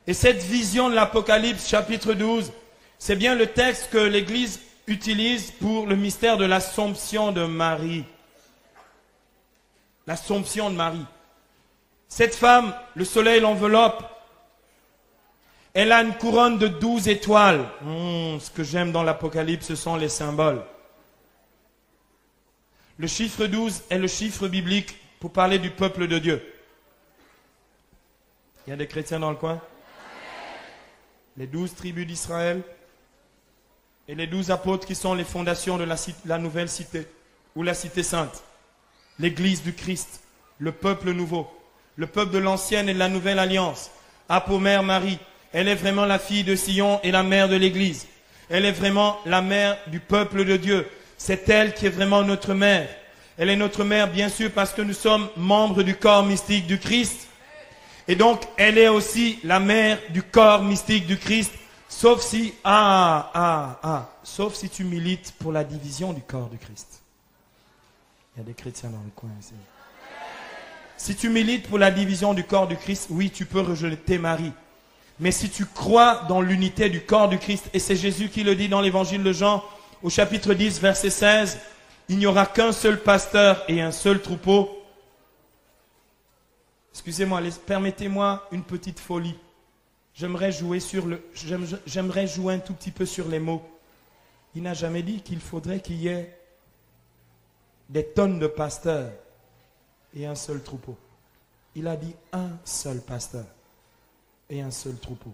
Et cette vision de l'Apocalypse chapitre 12, c'est bien le texte que l'Église utilise pour le mystère de l'Assomption de Marie. L'Assomption de Marie. Cette femme, le soleil l'enveloppe. Elle a une couronne de 12 étoiles. Ce que j'aime dans l'Apocalypse, ce sont les symboles. Le chiffre 12 est le chiffre biblique pour parler du peuple de Dieu. Il y a des chrétiens dans le coin? Les 12 tribus d'Israël et les 12 apôtres qui sont les fondations de la nouvelle cité ou la cité sainte. L'église du Christ, le peuple nouveau, le peuple de l'ancienne et de la nouvelle alliance. A pour mère Marie, elle est vraiment la fille de Sion et la mère de l'église. Elle est vraiment la mère du peuple de Dieu. C'est elle qui est vraiment notre mère. Elle est notre mère bien sûr parce que nous sommes membres du corps mystique du Christ. Et donc, elle est aussi la mère du corps mystique du Christ, sauf si, sauf si tu milites pour la division du corps du Christ. Il y a des chrétiens dans le coin ici. Si tu milites pour la division du corps du Christ, oui, tu peux rejeter Marie. Mais si tu crois dans l'unité du corps du Christ, et c'est Jésus qui le dit dans l'évangile de Jean, au chapitre 10, verset 16, il n'y aura qu'un seul pasteur et un seul troupeau. Excusez-moi, permettez-moi une petite folie. J'aimerais jouer un tout petit peu sur les mots. Il n'a jamais dit qu'il faudrait qu'il y ait des tonnes de pasteurs et un seul troupeau. Il a dit un seul pasteur et un seul troupeau.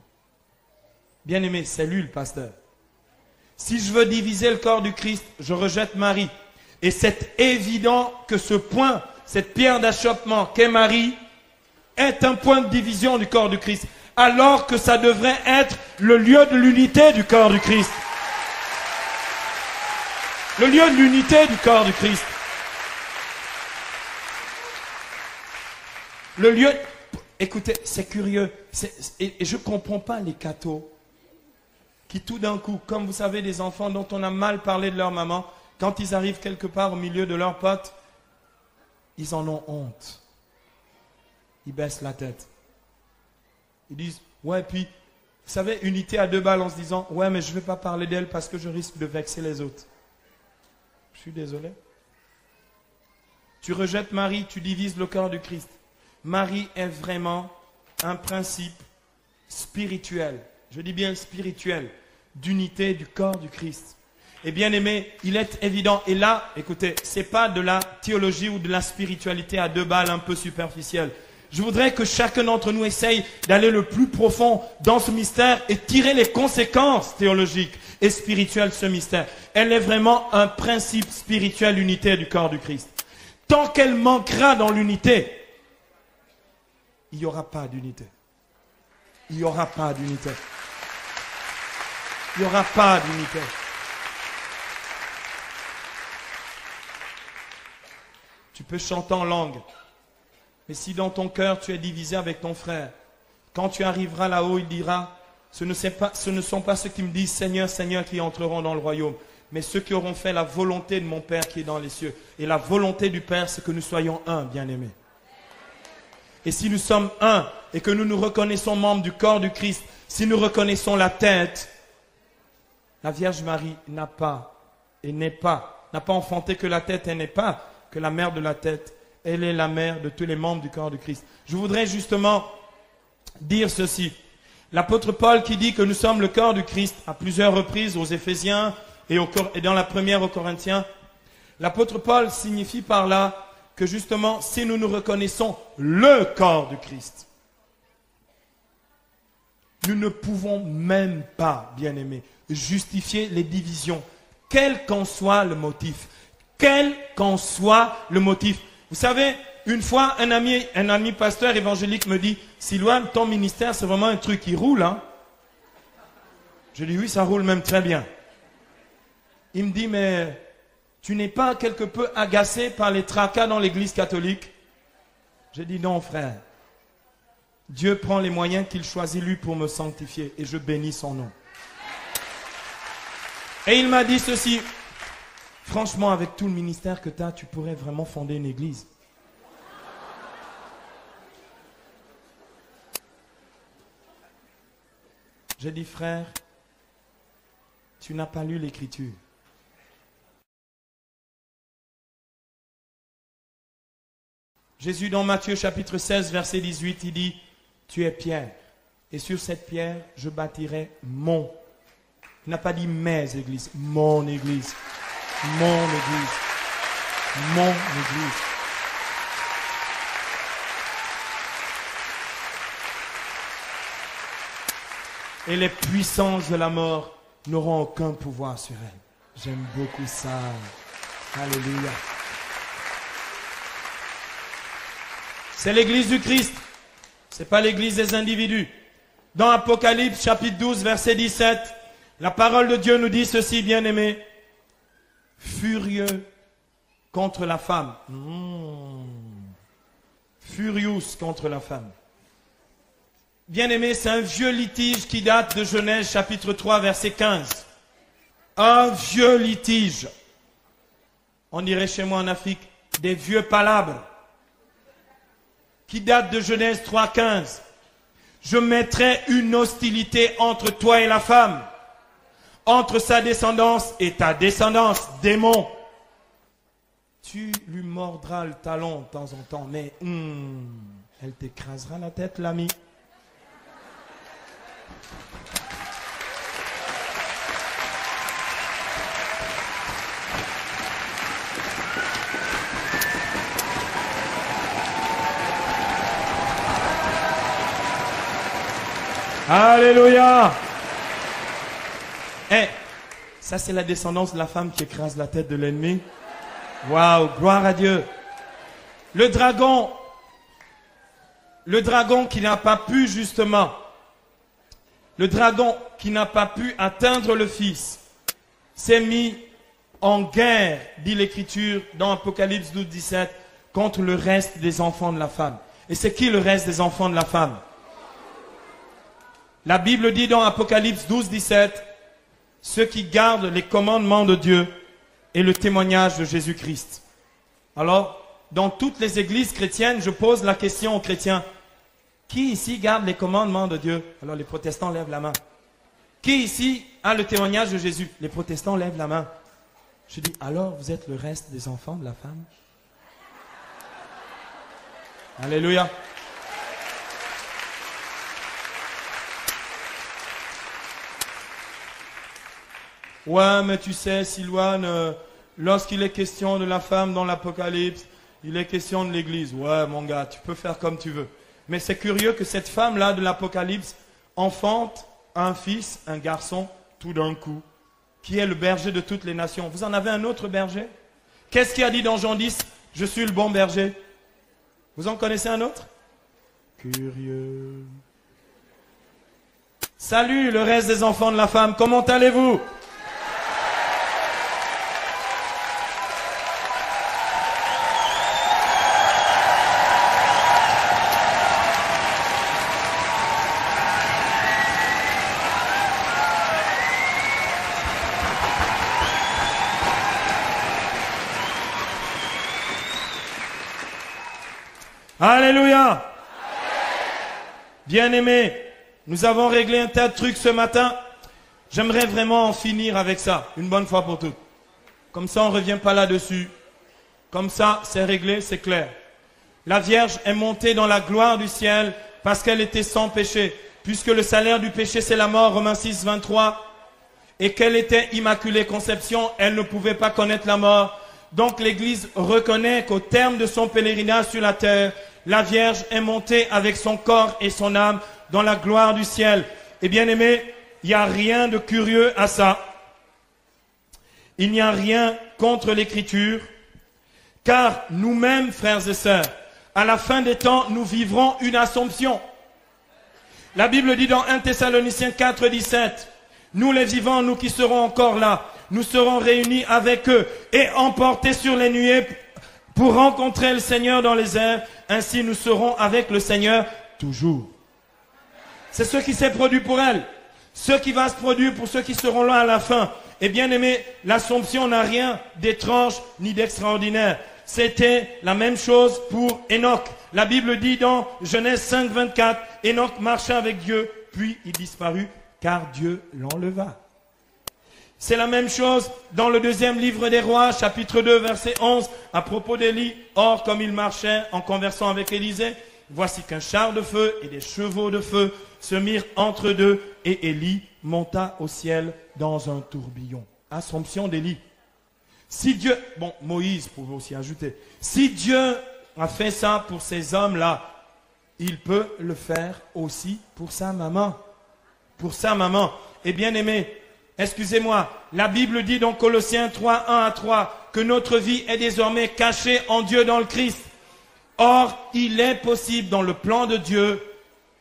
Bien-aimé, c'est lui le pasteur. Si je veux diviser le corps du Christ, je rejette Marie. Et c'est évident que ce point, cette pierre d'achoppement qu'est Marie, est un point de division du corps du Christ, alors que ça devrait être le lieu de l'unité du corps du Christ. Le lieu de l'unité du corps du Christ. Le lieu... Écoutez, c'est curieux. Et je ne comprends pas les cathos qui tout d'un coup, comme vous savez, des enfants dont on a mal parlé de leur maman, quand ils arrivent quelque part au milieu de leurs potes, ils en ont honte. Ils baissent la tête. Ils disent, ouais, puis, vous savez, unité à deux balles en se disant, ouais, mais je ne vais pas parler d'elle parce que je risque de vexer les autres. Je suis désolé. Tu rejettes Marie, tu divises le corps du Christ. Marie est vraiment un principe spirituel. Je dis bien spirituel, d'unité du corps du Christ. Et bien aimé, il est évident, et là, écoutez, c'est pas de la théologie ou de la spiritualité à deux balles un peu superficielle. Je voudrais que chacun d'entre nous essaye d'aller le plus profond dans ce mystère et tirer les conséquences théologiques et spirituelles de ce mystère. Elle est vraiment un principe spirituel, l'unité du corps du Christ. Tant qu'elle manquera dans l'unité, il n'y aura pas d'unité. Il n'y aura pas d'unité. Il n'y aura pas d'unité. Tu peux chanter en langue. Mais si dans ton cœur tu es divisé avec ton frère, quand tu arriveras là-haut, il dira, ce ne sont pas ceux qui me disent Seigneur, Seigneur qui entreront dans le royaume, mais ceux qui auront fait la volonté de mon Père qui est dans les cieux. Et la volonté du Père, c'est que nous soyons un, bien-aimés. Et si nous sommes un, et que nous nous reconnaissons membres du corps du Christ, si nous reconnaissons la tête, la Vierge Marie n'a pas enfanté que la tête, elle n'est pas que la mère de la tête. Elle est la mère de tous les membres du corps du Christ. Je voudrais justement dire ceci. L'apôtre Paul qui dit que nous sommes le corps du Christ à plusieurs reprises aux Éphésiens et dans la première aux Corinthiens. L'apôtre Paul signifie par là que justement, si nous nous reconnaissons le corps du Christ, nous ne pouvons même pas, bien-aimés, justifier les divisions, quel qu'en soit le motif. quel qu'en soit le motif. Vous savez, une fois, un ami pasteur évangélique me dit, Silouane, ton ministère, c'est vraiment un truc qui roule, hein? Je dis, oui, ça roule même très bien. Il me dit, mais tu n'es pas quelque peu agacé par les tracas dans l'église catholique? J'ai dit, non, frère. Dieu prend les moyens qu'il choisit lui pour me sanctifier et je bénis son nom. Et il m'a dit ceci, franchement, avec tout le ministère que tu as, tu pourrais vraiment fonder une église. J'ai dit, frère, tu n'as pas lu l'écriture. Jésus dans Matthieu chapitre 16 verset 18, il dit, tu es Pierre, et sur cette pierre, je bâtirai mon. Il n'a pas dit mes églises, mon église, mon église, mon église. Et les puissances de la mort n'auront aucun pouvoir sur elle. J'aime beaucoup ça. Alléluia. C'est l'église du Christ. Ce n'est pas l'église des individus. Dans Apocalypse chapitre 12 verset 17, la parole de Dieu nous dit ceci, bien-aimés. Furieux contre la femme. Furious contre la femme. Bien-aimés, c'est un vieux litige qui date de Genèse chapitre 3 verset 15. Un vieux litige. On dirait chez moi en Afrique, des vieux palabres. Qui date de Genèse 3,15. Je mettrai une hostilité entre toi et la femme, entre sa descendance et ta descendance, démon. Tu lui mordras le talon de temps en temps, mais elle t'écrasera la tête, l'ami. Alléluia. Ça c'est la descendance de la femme qui écrase la tête de l'ennemi. Waouh, gloire à Dieu. Le dragon qui n'a pas pu justement, le dragon qui n'a pas pu atteindre le Fils, s'est mis en guerre, dit l'Écriture dans Apocalypse 12, 17, contre le reste des enfants de la femme. Et c'est qui le reste des enfants de la femme? La Bible dit dans Apocalypse 12, 17, ceux qui gardent les commandements de Dieu et le témoignage de Jésus-Christ. Alors, dans toutes les églises chrétiennes, je pose la question aux chrétiens, qui ici garde les commandements de Dieu? Alors les protestants lèvent la main. Qui ici a le témoignage de Jésus? Les protestants lèvent la main. Je dis, alors vous êtes le reste des enfants de la femme? Alléluia. Ouais, mais tu sais, Silouane, lorsqu'il est question de la femme dans l'Apocalypse, il est question de l'Église. Ouais, mon gars, tu peux faire comme tu veux. Mais c'est curieux que cette femme-là de l'Apocalypse enfante un fils, un garçon, tout d'un coup, qui est le berger de toutes les nations. Vous en avez un autre berger? Qu'est-ce qu'il a dit dans Jean 10? Je suis le bon berger. Vous en connaissez un autre? Curieux. Salut le reste des enfants de la femme, comment allez-vous? Alléluia. Bien-aimés, nous avons réglé un tas de trucs ce matin. J'aimerais vraiment en finir avec ça, une bonne fois pour toutes. Comme ça, on ne revient pas là-dessus. Comme ça, c'est réglé, c'est clair. La Vierge est montée dans la gloire du ciel parce qu'elle était sans péché. Puisque le salaire du péché, c'est la mort, Romains 6, 23. Et qu'elle était immaculée conception, elle ne pouvait pas connaître la mort. Donc l'Église reconnaît qu'au terme de son pèlerinage sur la terre, la Vierge est montée avec son corps et son âme dans la gloire du ciel. Et bien aimé, il n'y a rien de curieux à ça. Il n'y a rien contre l'écriture, car nous-mêmes, frères et sœurs, à la fin des temps, nous vivrons une assomption. La Bible dit dans 1 Thessaloniciens 4, 17, nous les vivants, nous qui serons encore là, nous serons réunis avec eux et emportés sur les nuées pour rencontrer le Seigneur dans les airs. Ainsi nous serons avec le Seigneur toujours. C'est ce qui s'est produit pour elle. Ce qui va se produire pour ceux qui seront là à la fin. Et bien aimé, l'Assomption n'a rien d'étrange ni d'extraordinaire. C'était la même chose pour Enoch. La Bible dit dans Genèse 5, 24, Enoch marcha avec Dieu, puis il disparut, car Dieu l'enleva. C'est la même chose dans le deuxième livre des rois, chapitre 2, verset 11, à propos d'Élie. Or, comme il marchait en conversant avec Élisée, voici qu'un char de feu et des chevaux de feu se mirent entre deux, et Élie monta au ciel dans un tourbillon. Assomption d'Élie. Si Dieu, bon, Moïse pouvait aussi ajouter, si Dieu a fait ça pour ces hommes-là, il peut le faire aussi pour sa maman. Pour sa maman. Et bien aimé, excusez-moi, la Bible dit dans Colossiens 3, 1 à 3, que notre vie est désormais cachée en Dieu dans le Christ. Or, il est possible dans le plan de Dieu,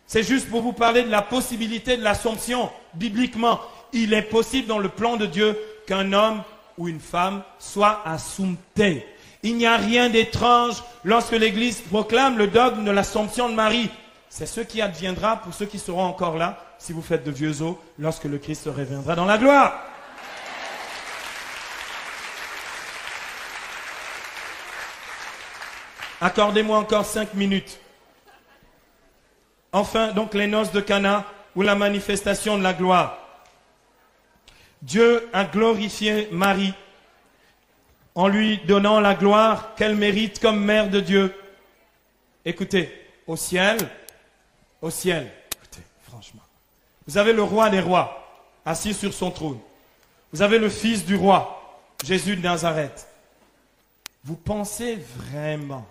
c'est juste pour vous parler de la possibilité de l'Assomption, bibliquement, il est possible dans le plan de Dieu qu'un homme ou une femme soit assompté. Il n'y a rien d'étrange lorsque l'Église proclame le dogme de l'Assomption de Marie. C'est ce qui adviendra pour ceux qui seront encore là, si vous faites de vieux os, lorsque le Christ reviendra dans la gloire. Accordez-moi encore 5 minutes. Enfin, donc les noces de Cana ou la manifestation de la gloire. Dieu a glorifié Marie en lui donnant la gloire qu'elle mérite comme mère de Dieu. Écoutez, au ciel, écoutez, franchement, vous avez le roi des rois assis sur son trône. Vous avez le fils du roi, Jésus de Nazareth. Vous pensez vraiment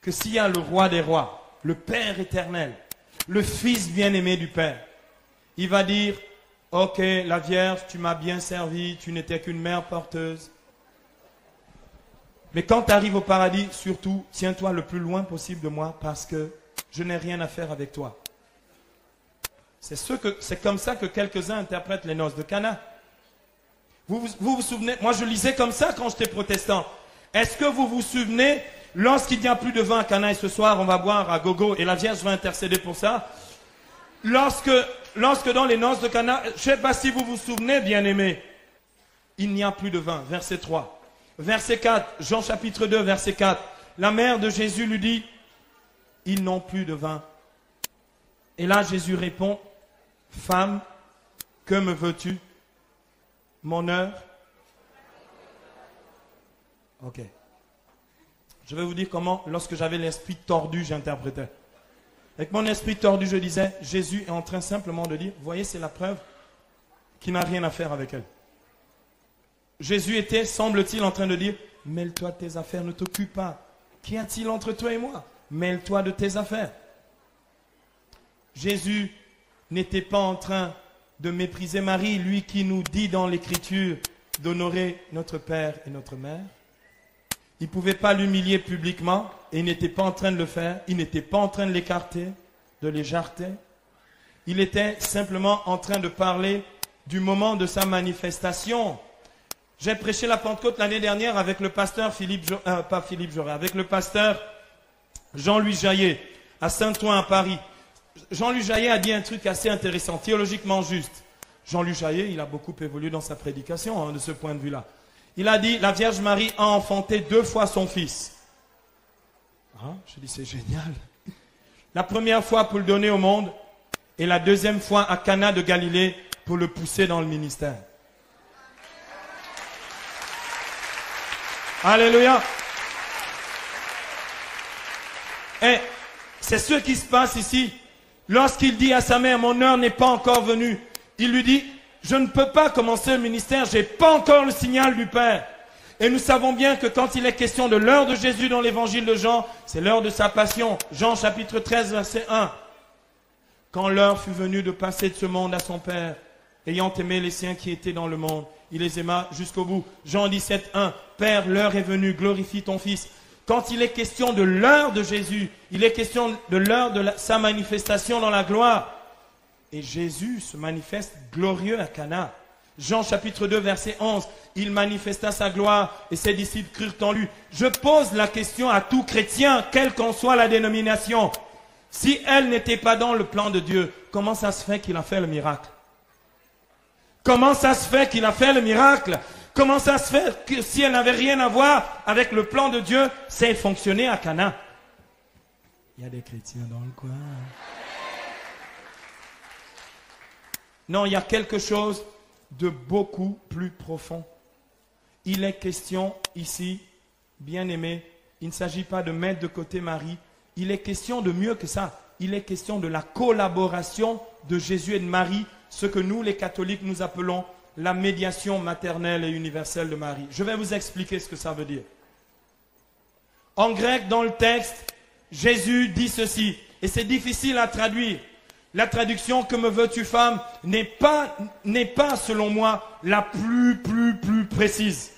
que s'il y a le roi des rois, le Père éternel, le Fils bien-aimé du Père, il va dire, ok, la Vierge, tu m'as bien servi, tu n'étais qu'une mère porteuse. Mais quand tu arrives au paradis, surtout, tiens-toi le plus loin possible de moi parce que je n'ai rien à faire avec toi. C'est comme ça que quelques-uns interprètent les noces de Cana. Vous vous souvenez, moi je lisais comme ça quand j'étais protestant. Est-ce que vous vous souvenez, lorsqu'il n'y a plus de vin à Cana et ce soir on va boire à gogo et la Vierge va intercéder pour ça, lorsque dans les noces de Cana, je ne sais pas si vous vous souvenez, bien-aimés, il n'y a plus de vin, verset 3. Verset 4, Jean chapitre 2, verset 4, la mère de Jésus lui dit, ils n'ont plus de vin. Et là Jésus répond, femme, que me veux-tu? Mon heure? Ok. Je vais vous dire comment, lorsque j'avais l'esprit tordu, j'interprétais. Avec mon esprit tordu, je disais, Jésus est en train simplement de dire, voyez, c'est la preuve qu'il n'a rien à faire avec elle. Jésus était, semble-t-il, en train de dire, mêle-toi de tes affaires, ne t'occupe pas. Qu'y a-t-il entre toi et moi? Mêle-toi de tes affaires. Jésus n'était pas en train de mépriser Marie, lui qui nous dit dans l'Écriture d'honorer notre Père et notre Mère. Il ne pouvait pas l'humilier publiquement et il n'était pas en train de le faire. Il n'était pas en train de l'écarter, de l'éjarter. Il était simplement en train de parler du moment de sa manifestation. J'ai prêché la Pentecôte l'année dernière avec le pasteur avec le pasteur Jean-Louis Jaillet à Saint-Ouen à Paris. Jean-Louis Jaillet a dit un truc assez intéressant, théologiquement juste. Jean-Louis Jaillet, il a beaucoup évolué dans sa prédication de ce point de vue-là. Il a dit, la Vierge Marie a enfanté 2 fois son fils. Je dis, c'est génial. La première fois pour le donner au monde et la deuxième fois à Cana de Galilée pour le pousser dans le ministère. Alléluia. Et c'est ce qui se passe ici. Lorsqu'il dit à sa mère, mon heure n'est pas encore venue, il lui dit, je ne peux pas commencer le ministère, je n'ai pas encore le signal du Père. Et nous savons bien que quand il est question de l'heure de Jésus dans l'évangile de Jean, c'est l'heure de sa passion. Jean chapitre 13, verset 1. Quand l'heure fut venue de passer de ce monde à son Père, ayant aimé les siens qui étaient dans le monde, il les aima jusqu'au bout. Jean 17, 1, Père, l'heure est venue, glorifie ton Fils. Quand il est question de l'heure de Jésus, il est question de l'heure de sa manifestation dans la gloire. Et Jésus se manifeste glorieux à Cana. Jean chapitre 2, verset 11, il manifesta sa gloire et ses disciples crurent en lui. Je pose la question à tout chrétien, quelle qu'en soit la dénomination. Si elle n'était pas dans le plan de Dieu, comment ça se fait qu'il a fait le miracle? Comment ça se fait qu'il a fait le miracle? Comment ça se fait que si elle n'avait rien à voir avec le plan de Dieu, c'est fonctionné à Cana? Il y a des chrétiens dans le coin. Non, il y a quelque chose de beaucoup plus profond. Il est question ici, bien-aimé, il ne s'agit pas de mettre de côté Marie, il est question de mieux que ça. Il est question de la collaboration de Jésus et de Marie, ce que nous, les catholiques, nous appelons la médiation maternelle et universelle de Marie. Je vais vous expliquer ce que ça veut dire. En grec, dans le texte, Jésus dit ceci, et c'est difficile à traduire. La traduction « que me veux-tu, femme » n'est pas, selon moi, la plus précise.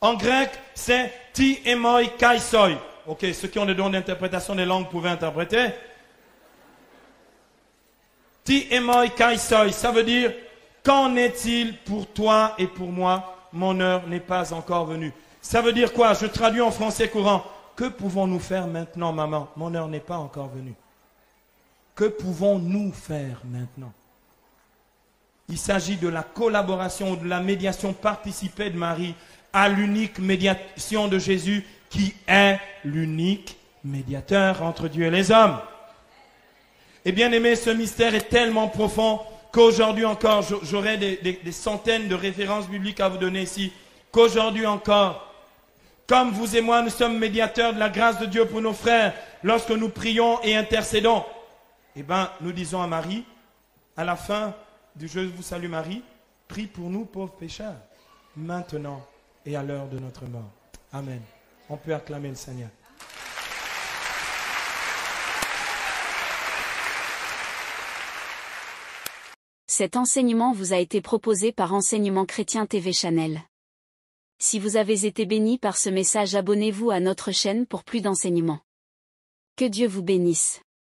En grec, c'est « ti emoi kaisoi ». Ok, ceux qui ont des dons d'interprétation des langues pouvaient interpréter. « Ti emoi kaisoi », ça veut dire « qu'en est-il pour toi et pour moi? Mon heure n'est pas encore venue ». Ça veut dire quoi? Je traduis en français courant. Que pouvons-nous faire maintenant, maman? Mon heure n'est pas encore venue. Que pouvons-nous faire maintenant? Il s'agit de la collaboration, de la médiation participée de Marie à l'unique médiation de Jésus qui est l'unique médiateur entre Dieu et les hommes. Et bien aimé, ce mystère est tellement profond qu'aujourd'hui encore, j'aurai des centaines de références bibliques à vous donner ici, qu'aujourd'hui encore, comme vous et moi, nous sommes médiateurs de la grâce de Dieu pour nos frères lorsque nous prions et intercédons. Eh bien, nous disons à Marie, à la fin du Je vous salue Marie, prie pour nous pauvres pécheurs, maintenant et à l'heure de notre mort. Amen. On peut acclamer le Seigneur. Cet enseignement vous a été proposé par Enseignement Chrétien TV Channel. Si vous avez été béni par ce message, abonnez-vous à notre chaîne pour plus d'enseignements. Que Dieu vous bénisse.